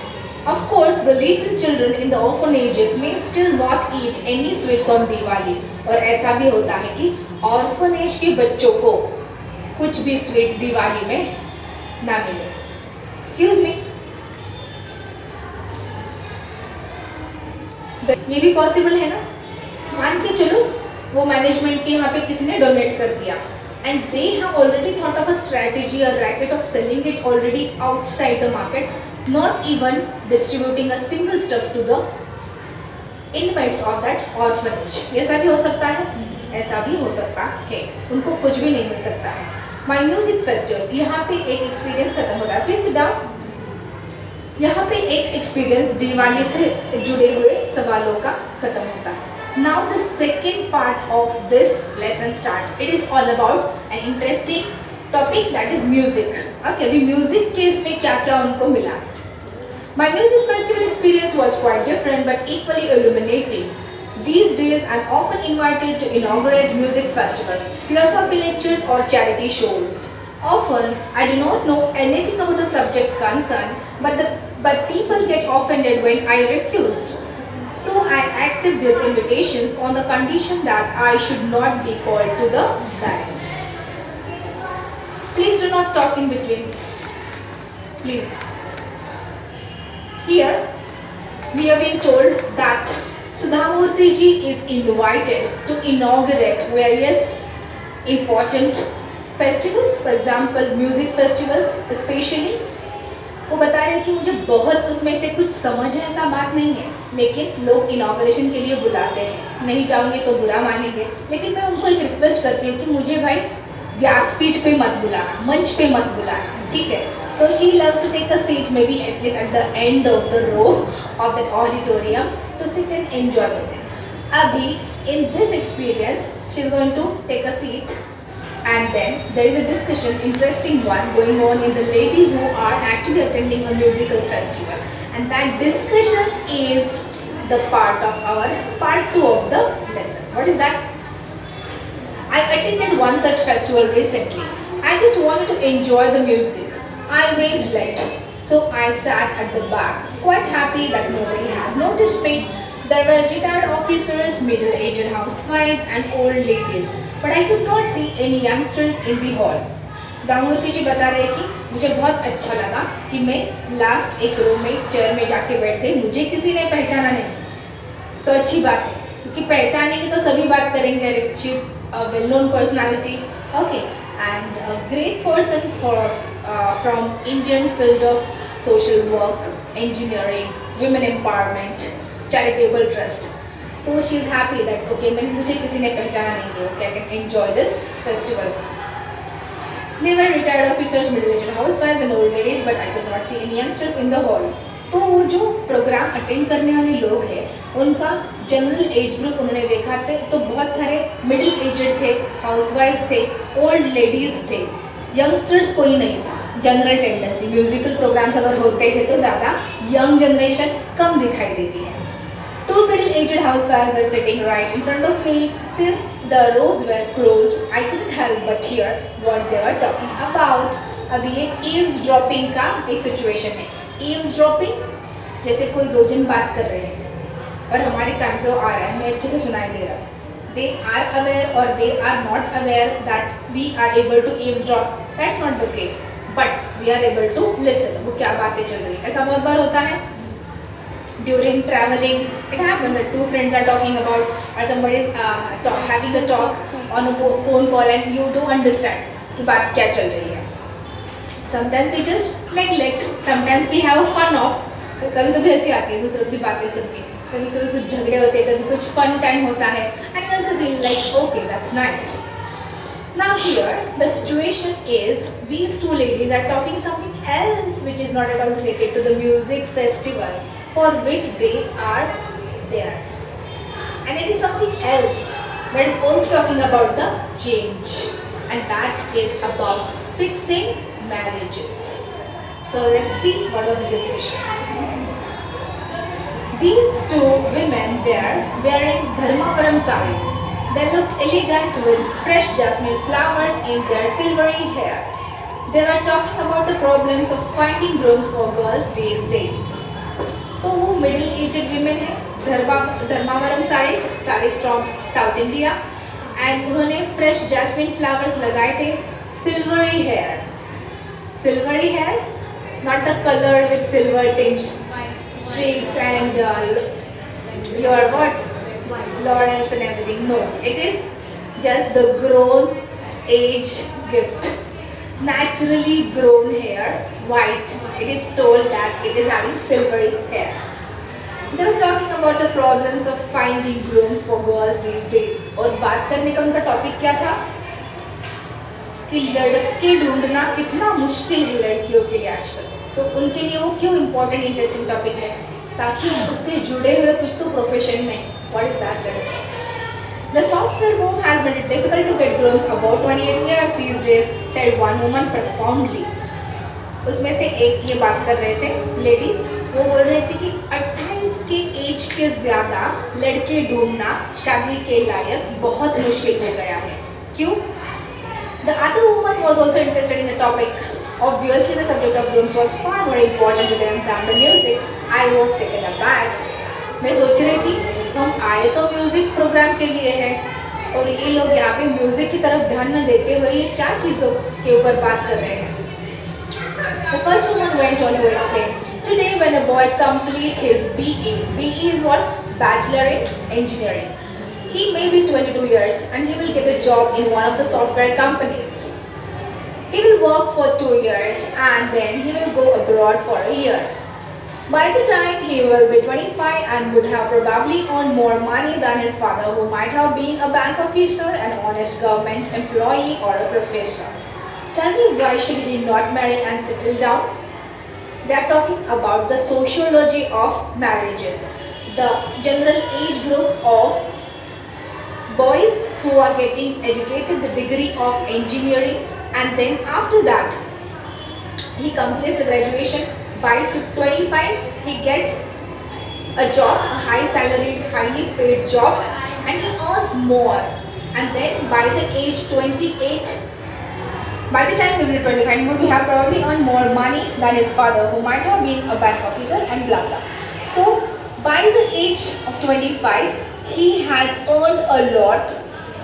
Of course, the little children in the orphanages may still not eat any sweets on Diwali. और ऐसा भी होता है कि orphanage के बच्चों को कुछ भी स्वीट दिवाली में ना मिले. एक्सक्यूज मी, ये भी पॉसिबल है ना. मान के चलो वो मैनेजमेंट के यहाँ पे किसी ने डोनेट कर दिया and they have already thought of a strategy, a racket of selling it already outside the market, not even distributing a single stuff to the inmates of that orphanage. ऐसा भी हो सकता है, ऐसा भी हो सकता है, उनको कुछ भी नहीं मिल सकता है. माई म्यूजिक फेस्टिवल, यहाँ पे एक एक्सपीरियंस खत्म हो रहा है. Please sit down. यहाँ पे एक एक्सपीरियंस दिवाली से जुड़े हुए सवालों का खत्म होता है. Now the second part of this lesson starts. It is all about an interesting topic that is music. Okay, अभी म्यूजिक के इसमें क्या क्या उनको मिला. My music festival experience was quite different but equally illuminating. These days I am often invited to inaugurate music festival, philosophy lectures or charity shows. Often I do not know anything about the subject concerned, but people get offended when I refuse. So I accept these invitations on the condition that I should not be called to the dais. Please do not talk in between. Please. Here we have been told that Sudhamurthy ji is invited to inaugurate various important festivals, for example music festivals especially. वो बता रहे हैं कि मुझे बहुत उसमें से कुछ समझ है ऐसा बात नहीं है, लेकिन लोग इनॉग्रेशन के लिए बुलाते हैं. नहीं जाऊँगी तो बुरा मानेंगे, लेकिन मैं उनको एक रिक्वेस्ट करती हूँ कि मुझे भाई व्यासपीठ पे मत बुलाना, मंच पे मत बुलाना, ठीक है. So she loves to take a seat, maybe at least at the end of the row of that auditorium, to sit and enjoy with it. Abhi, in this experience, she is going to take a seat, and then there is a discussion, interesting one, going on in the ladies who are actually attending a musical festival, and that discussion is the part of our part 2 of the lesson. What is that? I attended one such festival recently. I just wanted to enjoy the music. I went late, so I sat at the back, quite happy that nobody had noticed me. There were retired officers, middle-aged housewives and old ladies, but I could not see any youngsters in the hall. Sudha Murty जी बता रहे कि मुझे बहुत अच्छा लगा कि मैं last एक रो में चेयर में जाके बैठ गई, मुझे किसी ने पहचाना नहीं. तो अच्छी बात है क्योंकि पहचानेंगे तो सभी बात करेंगे. She is a well known personality, okay, and a great person for from Indian field of social work, engineering, women empowerment, charitable trust. So she is happy that okay, मुझे किसी ने पहचाना नहीं है, okay, I can enjoy this festival. They were retired officers, middle-aged housewives and old ladies, but I could not see any youngsters in the hall. तो वो जो programme attend करने वाले लोग हैं उनका जनरल एज ग्रुप उन्होंने देखा थे, तो बहुत सारे मिडिल एजड थे, हाउसवाइफ्स थे, ओल्ड लेडीज़ थे, यंगस्टर्स कोई नहीं था. जनरल टेंडेंसी म्यूजिकल प्रोग्राम्स अगर होते हैं तो ज़्यादा यंग जनरेशन कम दिखाई देती है. 2 middle-aged housewives were sitting right in front of me. Since the rows were close, I couldn't help but hear what they were talking about. अभी ये eavesdropping का एक सिचुएशन है. eavesdropping जैसे कोई दो जन बात कर रहे हैं और हमारे कान पे आ रहा है, हमें अच्छे से सुनाई दे रहा है. they are aware or they are not aware that we are able to eavesdrop. That's not the case, but we are able to listen. वो क्या बातें चल रही है, ऐसा बहुत बार होता है. During traveling, it happens that two friends are talking about, or somebody is having a talk on a phone call, and you do understand कि बात क्या चल रही है. Sometimes we just neglect, sometimes we have a fun of. कभी कभी हंसी आती है दूसरों की बातें सुन के, कभी कभी कुछ झगड़े होते हैं, कभी कुछ फन टाइम होता है, and also feel like okay, that's nice. Now here the situation is these two ladies are talking something else which is not at all related to the music festival for which they are there, and it is something else that is also talking about the change, and that is about fixing marriages. So let's see what was the discussion. These two women were wearing Dharmavaram sarees. They looked elegant with fresh jasmine flowers in their silvery hair. They were talking about the problems of finding grooms for girls these days. तो वो middle aged women हैं, Dharmavaram sarees from South India, and उन्होंने fresh jasmine flowers लगाए थे, silvery hair, not the color with silver tinge, streaks and your what? Laurels and everything. No, it is just the grown age gift. Naturally grown hair, white. It is told that it is having silvery hair. They were talking about the problems of finding grooms for girls these days. और बात करने का उनका topic क्या था कि लड़के ढूंढना कितना मुश्किल है लड़कियों के लिए आजकल. तो उनके लिए वो क्यों इम्पोर्टेंट इंटरेस्टिंग टॉपिक है, ताकि उससे जुड़े हुए कुछ तो प्रोफेशन में. What is that? Let's go. The software boom has made it difficult to get grooms about 28 years these days, said one woman profoundly. उसमें से एक ये बात कर रहे थे लेडी, वो बोल रहे थे कि 28 के एज के ज़्यादा लड़के ढूंढना शादी के लायक बहुत मुश्किल हो गया है. क्यों? The other woman was also interested in the topic. Obviously, the subject of grooms was far more important to them than the music. I was taken aback. मैं सोच रही थी हम आए तो म्यूजिक प्रोग्राम के लिए हैं और ये लोग यहाँ पे म्यूजिक की तरफ ध्यान न देते हुए ये क्या चीज़ों के ऊपर बात कर रहे हैं. The first woman went on to explain. Today, when a boy completes his BE is what? Bachelor in Engineering. He may be 22 years and he will get a job in one of the software companies. He will work for 2 years and then he will go abroad for a year. By the time he will be 25 and would have probably earned more money than his father, who might have been a bank officer, an honest government employee or a professor. Tell me, why should he not marry and settle down? They are talking about the sociology of marriages, the general age group of boys who are getting educated the degree of engineering, and then after that he completes the graduation. By 25 he gets a job, a high salaried, highly paid job, and he earns more, and then by the age 28, by the time he will be 25, he would have probably earned more money than his father, who might have been a bank officer, and blah blah. So by the age of 25 he has earned a lot,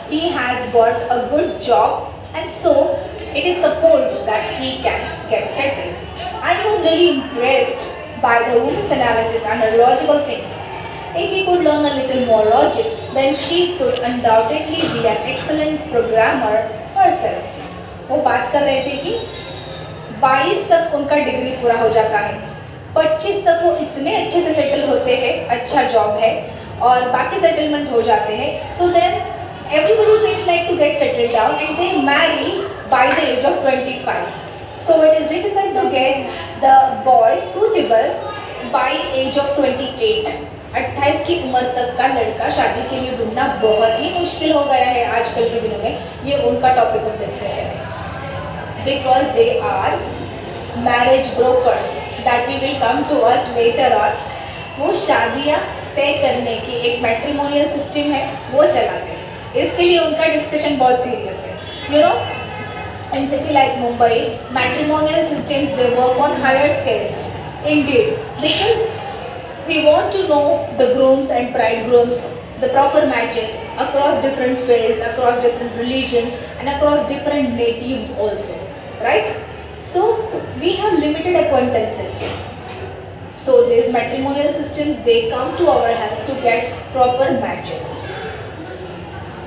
he has got a good job, and so it is supposed that he can get settled. I was really impressed by the woman's analysis and her logical thinking. If he could learn a little more logic, then she could undoubtedly be an excellent programmer herself. वो बात कर रहे थे कि 22 तक उनका degree पूरा हो जाता है, 25 तक वो इतने अच्छे से सेटल होते हैं, अच्छा जॉब है और बाकी सेटलमेंट हो जाते हैं. So then everybody feels like to get settled down and they marry by the age of 25. So it is difficult to get the boy suitable by age of 28. 28 की उम्र तक का लड़का शादी के लिए ढूंढना बहुत ही मुश्किल हो गया है आजकल के दिनों में. ये उनका टॉपिक ऑफ डिस्कशन है. Because they are marriage brokers that we will come to us later on. वो शादियाँ तय करने की एक मैट्रिमोनियल सिस्टम है, वो चलाते हैं. इसके लिए उनका डिस्कशन बहुत सीरियस है. You know, in city like Mumbai, matrimonial systems, they work on higher scales. Indeed, because we want to know the grooms and bridegrooms the proper matches across different fields, across different religions, and across different natives also, right? So we have limited acquaintances. So these matrimonial systems, they come to our help to get proper matches.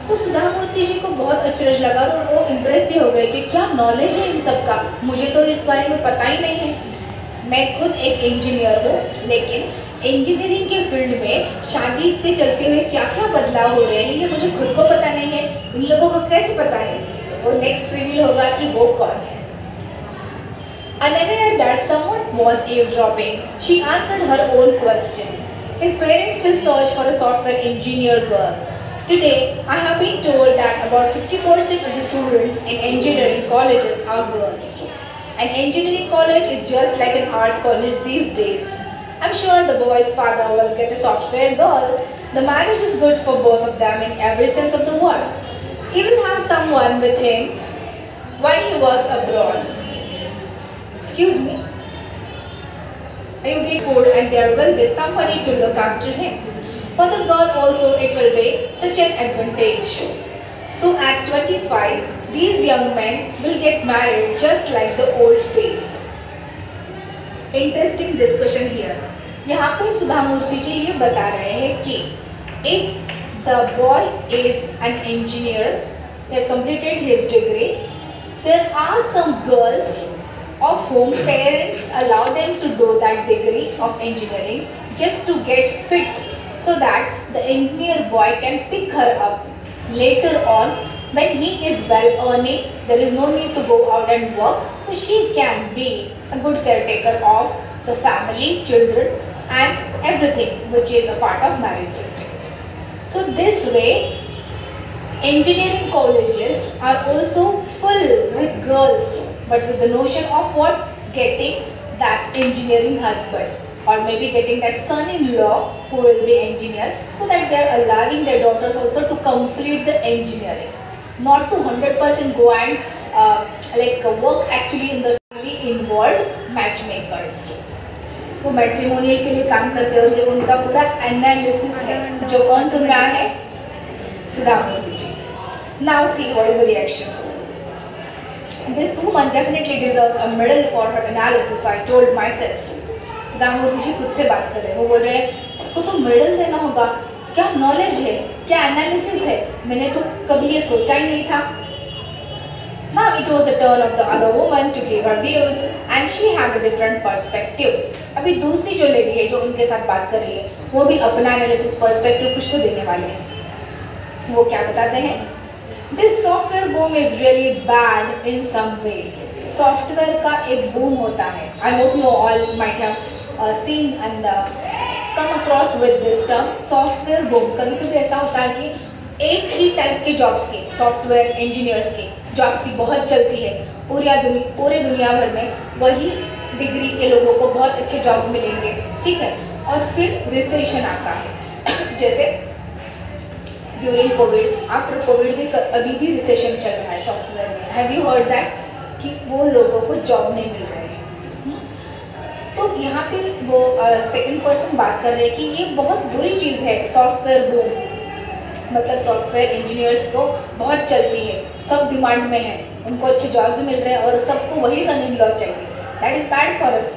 तो सुधा मूर्ति जी को बहुत अचरज लगा और वो impress भी हो गए कि क्या नॉलेज है इन सब का, मुझे तो इस बारे में पता ही नहीं है। मैं खुद एक इंजीनियर हूँ, लेकिन इंजीनियरिंग के फील्ड में शादी के चलते हुए क्या क्या बदलाव हो रहे हैं ये मुझे खुद को पता नहीं है, इन लोगों को कैसे पता है? वो नेक्स्ट रिवील होगा कि वो कौन है। Unaware that someone was eavesdropping, she answered her own question. His parents will search for a software engineer girl. Today, I have been told that about 50% of the students in engineering colleges are girls. An engineering college is just like an arts college these days. I'm sure the boy's father will get a software girl. The marriage is good for both of them in every sense of the word. He will have someone with him when he works abroad. Excuse me. You get food and there will be somebody to look after him. For the girl also it will be such an advantage. So at 25, these young men will get married just like the old days. Interesting discussion here. यहाँ पर सुधा मूर्ति जी ये बता रहे हैं कि if the boy is an engineer, he has completed his degree, there are some girls of whom parents allow them to do that degree of engineering just to get fit, so that the engineer boy can pick her up later on when he is well earning. There is no need to go out and work, so she can be a good caretaker of the family, children and everything which is a part of marriage system. So this way engineering colleges are also full with girls, but with the notion of what? Getting that engineering husband, or maybe getting that son-in-law who will be engineer, so that they are allowing their daughters also to complete the engineering, not to 100% go and work actually in the family involved matchmakers. वो matrimonial के लिए काम करते हैं और ये उनका पूरा एनालिसिस है, जो कौन सुन रहा है? सुधा मूर्ति जी. Now see what is the reaction. This woman definitely deserves a medal for her analysis, I told myself. सुधा मूर्ति जी खुद से बात कर रहे हैं, वो बोल रहे हैं इसको तो मेडल देना होगा, क्या नॉलेज है, क्या एनालिसिस है, मैंने तो कभी ये सोचा ही नहीं था. Now it was the turn of the other woman to give her views, and she had a different perspective. अभी दूसरी जो लेडी है जो उनके साथ बात कर रही है, वो भी अपना एनालिसिस पर्सपेक्टिव कुछ तो देने वाले हैं. वो क्या बताते हैं? This software boom is really bad in some ways. Software का एक boom होता है. I hope you all might have seen and come across with this term, software boom. कभी-कभी ऐसा होता है कि एक ही टाइप के जॉब्स के, सॉफ्टवेयर इंजीनियर्स के जॉब्स की बहुत चलती है पूरे दुनिया भर में, वही डिग्री के लोगों को बहुत अच्छे जॉब्स मिलेंगे, ठीक है. और फिर रिसेशन आता है, जैसे ड्यूरिंग कोविड, आफ्टर कोविड भी अभी भी रिसेशन चल रहा है सॉफ्टवेयर में. हैव यू हर्ड दैट कि वो लोगों को जॉब नहीं मिल रहे हैं. तो यहाँ पे वो सेकंड पर्सन बात कर रहे हैं कि ये बहुत बुरी चीज़ है सॉफ्टवेयर बूम. मतलब सॉफ्टवेयर इंजीनियर्स को बहुत चलती है, सब डिमांड में है, उनको अच्छे जॉब्स मिल रहे हैं और सबको वही सन इन लॉ चाहिए. That is bad for us,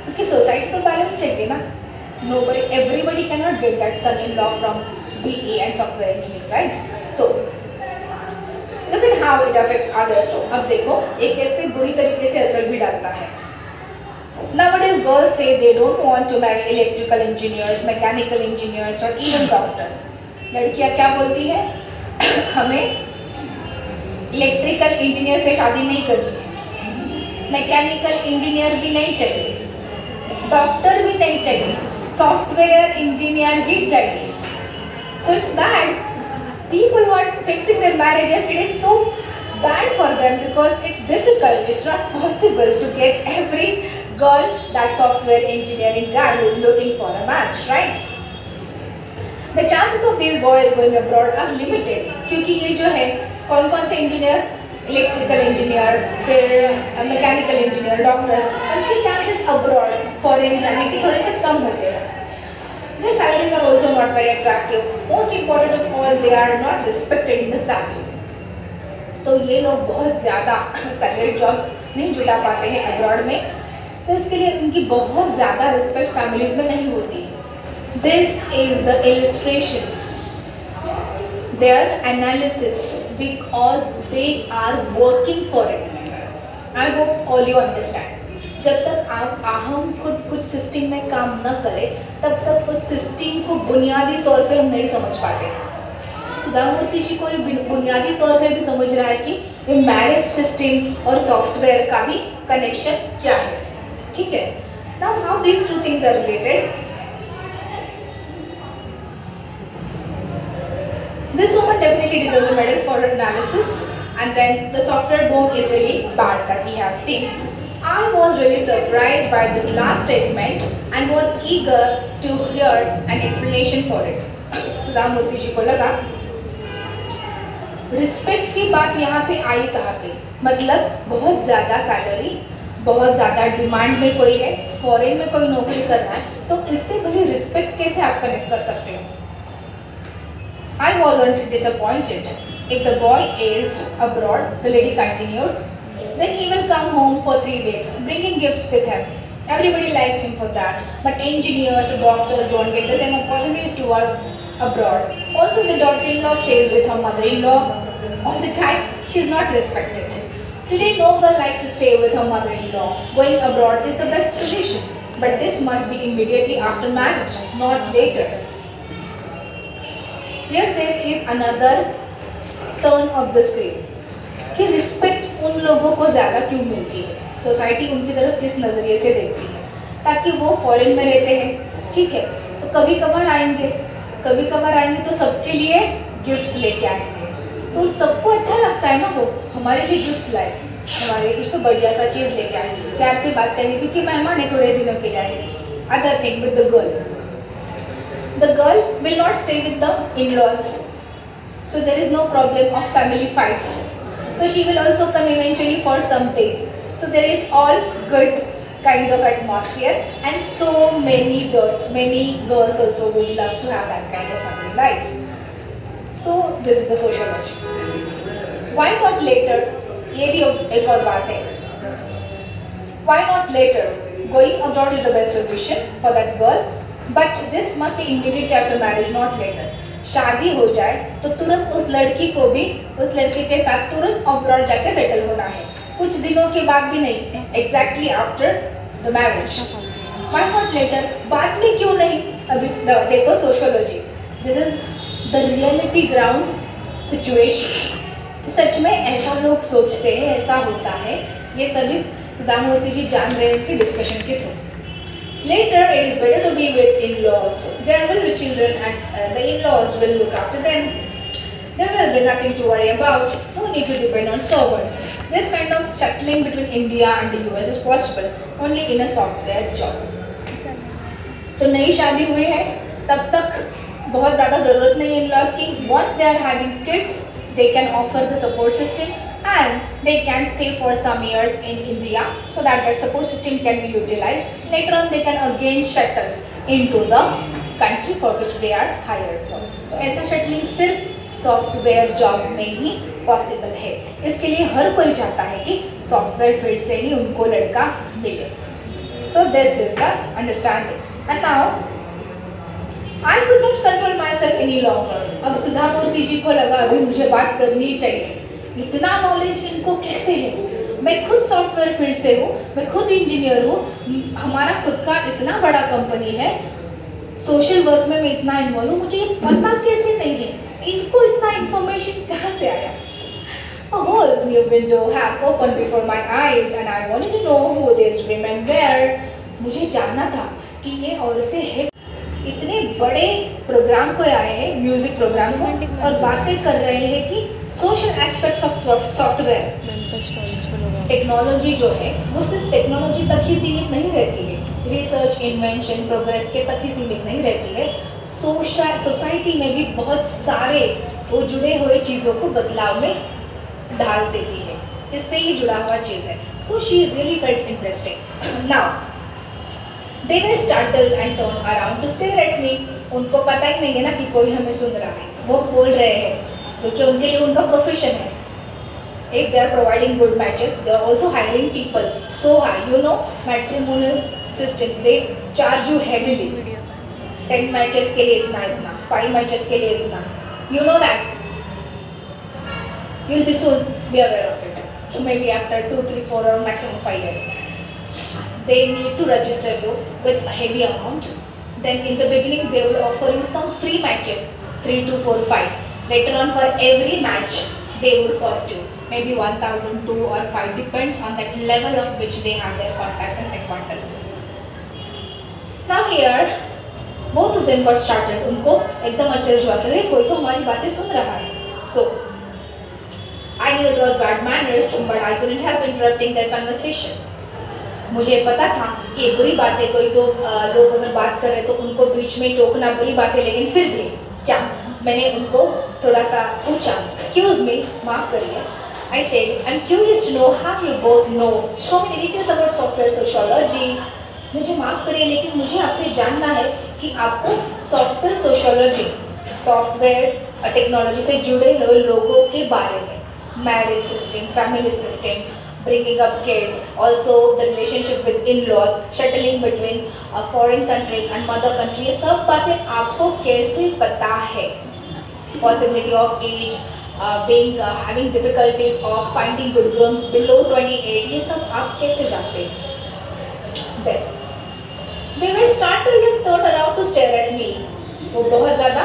क्योंकि सोसाइटी को बैलेंस चाहिए ना. Nobody, everybody can not get that son in law from BE and software engineering, right? So look at how it affects others. अब देखो एक कैसे बुरी तरीके से असर भी डालता है. Nowadays girls say they don't want to marry electrical engineers, mechanical engineers or even doctors. लड़कियाँ क्या बोलती है? हमें इलेक्ट्रिकल इंजीनियर से शादी नहीं करनी है, मैकेनिकल इंजीनियर भी नहीं चाहिए, डॉक्टर भी नहीं चाहिए, सॉफ्टवेयर इंजीनियर ही चाहिए. So it's bad. People who are fixing their marriages, it is so bad for them because it's difficult. It's not possible to get every girl that software engineering guy who is looking for a match, right? The chances of these boys going abroad are limited. क्योंकि ये जो है कौन-कौन से engineer, electrical engineer, फिर mechanical engineer, doctors, उनके chances abroad foreign जाने के थोड़े से कम होते हैं. Their salaries are also not very attractive. Most important of all, they are not respected in the family. तो ये लोग बहुत ज़्यादा सैलरीड जॉब्स नहीं जुटा पाते हैं अब्रॉड में, तो इसके लिए उनकी बहुत ज़्यादा रिस्पेक्ट फैमिलीज में नहीं होती. This is the illustration, their analysis, because they are working for it. I hope all you understand. जब तक आप हम खुद कुछ सिस्टम में काम न करें तब तक उस सिस्टम को बुनियादी तौर पे हम नहीं समझ पाते. सुधा मूर्ति जी को ये बुनियादी तौर पे भी समझ रहा है कि ये मैरिज सिस्टम और सॉफ्टवेयर का भी कनेक्शन क्या है. ठीक है. Now how these two things are related. This woman definitely deserves a medal for analysis, and then the software boom is really bad that we have seen. I was really surprised by this last statement and was eager to hear an explanation for it. सुधा मूर्ति जी को लगा respect की बात यहाँ पे आई कहाँ पे, मतलब बहुत ज़्यादा सैलरी, बहुत ज़्यादा डिमांड में कोई है, फॉरेन में कोई नौकरी कर रहा है, तो इससे भले रिस्पेक्ट कैसे आप कनेक्ट कर सकते हो. I wasn't disappointed. If the boy is abroad, the lady continued, then he will come home for 3 weeks, bringing gifts with him. Everybody likes him for that. But engineers, doctors don't get the same opportunities to work abroad. Also, the daughter-in-law stays with her mother-in-law all the time. She is not respected. Today, no girl likes to stay with her mother-in-law. Going abroad is the best solution. But this must be immediately after marriage, not later. Here there is another turn of the screen कि respect उन लोगों को ज़्यादा क्यों मिलती है, society उनकी तरफ किस नज़रिए से देखती है, ताकि वो फॉरेन में रहते हैं. ठीक है. तो कभी कभार आएंगे तो सबके लिए गिफ्ट्स लेके आएंगे, तो सबको अच्छा लगता है ना, वो हमारे लिए गिफ्ट्स लाए, हमारे कुछ तो बढ़िया सा चीज़ लेके आए, प्यार से बात करेंगे क्योंकि मेहमान है, थोड़े दिनों के लिए आए. Other thing with the girl will not stay with the in-laws, so there is no problem of family fights. So she will also come eventually for some days. So there is all good kind of atmosphere, and so many girls also would love to have that kind of family life. So this is the sociology. Why not later? ये भी एक और बात है. Why not later? Going abroad is the best solution for that girl, but this must be immediately after marriage, not later. शादी हो जाए तो तुरंत उस लड़की को भी उस लड़के के साथ तुरंत अब्रॉड जाके सेटल होना है, कुछ दिनों के बाद भी नहीं, exactly after the marriage. Why not later? बाद में क्यों नहीं? अभी देखो sociology, this is the reality ground situation. सच में ऐसा लोग सोचते हैं, ऐसा होता है, ये सभी सुधा मूर्ति जी जान रहे हैं उनके डिस्कशन के through. Later, it is better to be with in-laws. There will be children and the in-laws will look after them. There will be nothing to worry about. No need to depend on servants. This kind of shuttling between India and the US is possible only in a software job. तो नई शादी हुई है तब तक बहुत ज़्यादा ज़रूरत नहीं है in-laws की. Once they are having kids, they can offer the support system and they can stay for some years in India so that their support system can be utilized. Later on they can again shuttle into the country for which they are hired for. तो ऐसा shuttling सिर्फ software jobs में ही possible है. इसके लिए हर कोई चाहता है कि सॉफ्टवेयर फील्ड से ही उनको लड़का मिले. So this is the understanding. And now I could not control myself any longer. अब सुधा मूर्ति जी को लगा अभी मुझे बात करनी ही चाहिए. इतना नॉलेज इनको कैसे है? मैं खुद सॉफ्टवेयर फील्ड से हूँ, मैं खुद इंजीनियर हूँ, हमारा खुद का इतना बड़ा कंपनी है, सोशल वर्क में मैं इतना इन्वॉल्व हूँ, मुझे ये पता कैसे नहीं है? इनको इतना इंफॉर्मेशन कहाँ से आया? A whole new window have opened before my eyes and I wanted to know who these women were. मुझे जानना था कि ये औरतें हैं. इतने बड़े प्रोग्राम को आए हैं, म्यूजिक प्रोग्राम को, और बातें कर रहे हैं कि social aspects of software. Technology जो है वो सिर्फ टेक्नोलॉजी तक ही सीमित नहीं रहती है, रिसर्च, इन्वेंशन, प्रोग्रेस के तक ही सीमित नहीं रहती है. सोसाइटी में भी बहुत सारे वो जुड़े हुए चीज़ों को बदलाव में डाल देती है, इससे ही जुड़ा हुआ चीज़ है. So she really felt interesting. Now They were startled and turned around to stare at me. उनको पता ही नहीं है ना कि कोई हमें सुन रहा है, वो बोल रहे हैं क्योंकि उनके लिए उनका प्रोफेशन है. If they are providing good matches, they are also hiring people so high. You know, matrimonial systems, they charge you heavily. 10 matches के लिए इतना इतना, 5 matches के लिए इतना. You know that. You'll be soon be aware of it. So maybe after 2, 3, 4 or maximum 5 years. They need to register you with a heavy amount. Then in the beginning they will offer you some free matches, 3 to 4, 5. Later on for every match they would cost you maybe 1,000, 2 or 5, depends on that level of which they have their contacts and acquaintances. Now here both of them got started. उनको एकदम अचरज हुआ कि कोई तो हमारी बातें सुन रहा है. So I knew it was bad manners, but I couldn't help interrupting their conversation. मुझे पता था कि ये बुरी बात है, कोई तो लोग अगर बात कर रहे तो उनको बीच में टोकना बुरी बात है, लेकिन फिर भी क्या मैंने उनको थोड़ा सा पूछा. Excuse me, माफ़ करिए. I said, I'm curious to know how you both know so many details about software sociology. मुझे माफ़ करिए लेकिन मुझे आपसे जानना है कि आपको सॉफ्टवेयर सोशियोलॉजी, सॉफ्टवेयर टेक्नोलॉजी से जुड़े हुए लोगों के बारे में, marriage system, family system, bringing up kids, also the relationship with in-laws, shuttling between foreign countries and mother country, ये सब बातें आपको कैसे पता है? Possibility of age, being having difficulties of finding good grooms below 28, ये सब आप कैसे जानते हैं? Then they were startled and turned around to stare at me. वो बहुत ज़्यादा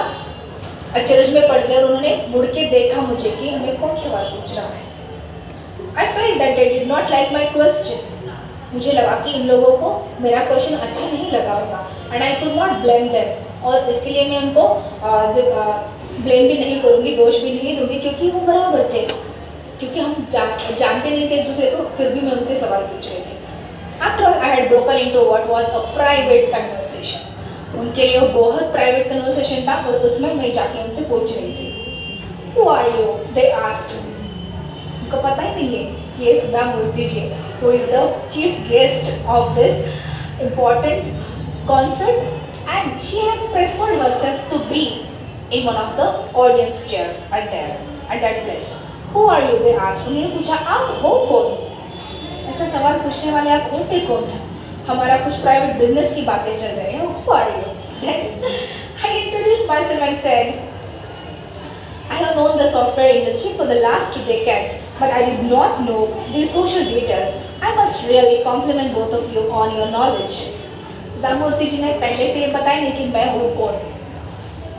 अचरज में पड़ गए और उन्होंने मुड़ के देखा मुझे कि हमें कौन सवाल पूछ रहा है. I felt that they did not like my question. मुझे लगा कि इन लोगों को मेरा क्वेश्चन अच्छा नहीं लगा होगा, and I could not blame them. और इसके लिए मैं उनको ब्लेम भी नहीं करूँगी, दोष भी नहीं दूँगी, क्योंकि वो बराबर थे, क्योंकि हम जानते नहीं थे एक दूसरे को, फिर भी मैं उनसे सवाल पूछ रही थी. After all, I had broken into what was a private conversation. उनके लिए वो बहुत प्राइवेट कन्वर्सेशन था और उसमें मैं जाके उनसे पूछ रही थी. Who are you? They asked. उनको पता ही नहीं है कि ये सुधा मूर्ति जी, who is the chief guest of this important concert, and she has preferred herself to be in one of the audience chairs at that place. Who are you? They asked. उन्होंने पूछा आप हो कौन? ऐसा सवाल पूछने वाले आप होते कौन हैं? हमारा कुछ प्राइवेट बिजनेस की बातें चल रही हैं. Who are you? Then I introduced myself and said, I have known the software industry for the last 2 decades, but I did not know these social details. I must really compliment both of you on your knowledge. सुधा मूर्ति जी ने पहले से ये बताया नहीं कि मैं हूँ कौन.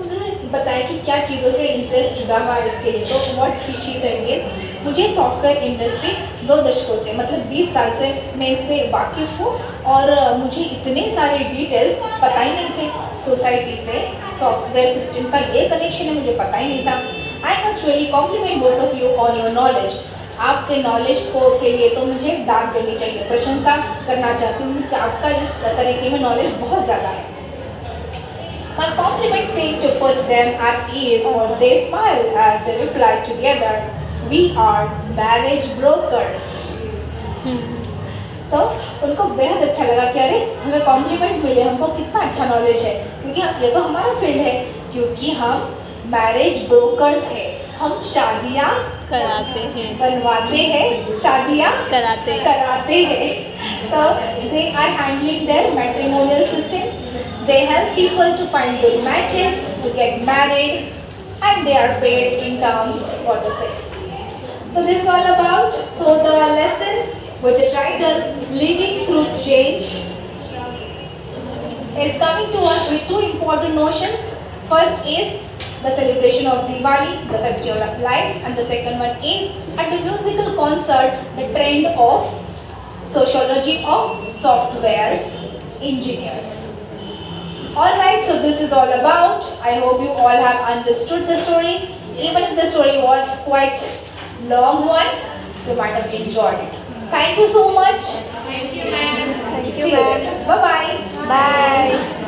उन्होंने बताया कि क्या चीज़ों से इंटरेस्ट जुड़ा हुआ है इसके लिए. तो what she said is, मुझे सॉफ्टवेयर इंडस्ट्री 2 दशकों से, मतलब 20 साल से मैं इससे वाकिफ़ हूँ और मुझे इतने सारे डिटेल्स पता ही नहीं थे. सोसाइटी से सॉफ्टवेयर सिस्टम का ये कनेक्शन है, मुझे पता ही नहीं था. I must really compliment both of you on your knowledge. आपके नॉलेज को के लिए तो मुझे दाद देनी चाहिए, प्रशंसा करना चाहती हूँ कि आपका इस तरीके में नॉलेज बहुत ज़्यादा है. My compliment seemed to put them at ease, for they smiled as they replied together, "We are marriage brokers." तो उनको बेहद अच्छा लगा कि अरे हमें कॉम्प्लीमेंट मिले, हमको कितना अच्छा नॉलेज है, क्योंकि ये तो हमारा फील्ड है, क्योंकि हम मैरिज ब्रोकर्स हैं. हम शादियाँ कराते हैं, बनवाते हैं, शादियाँ कराते हैं. So they are handling their matrimonial system. They help people to find good matches, to get married, and they are paid in terms for the same. So this is all about. So the lesson with the title "Living Through Change" is coming to us with 2 important notions. First is the celebration of Diwali, the festival of lights, and the second one is at the musical concert, the trend of sociology of softwares engineers. Alright, so this is all about. I hope you all have understood the story. Even if the story was quite long one, you might have enjoyed it. Thank you so much. Thank you, ma'am. See you later. Bye-bye. Bye.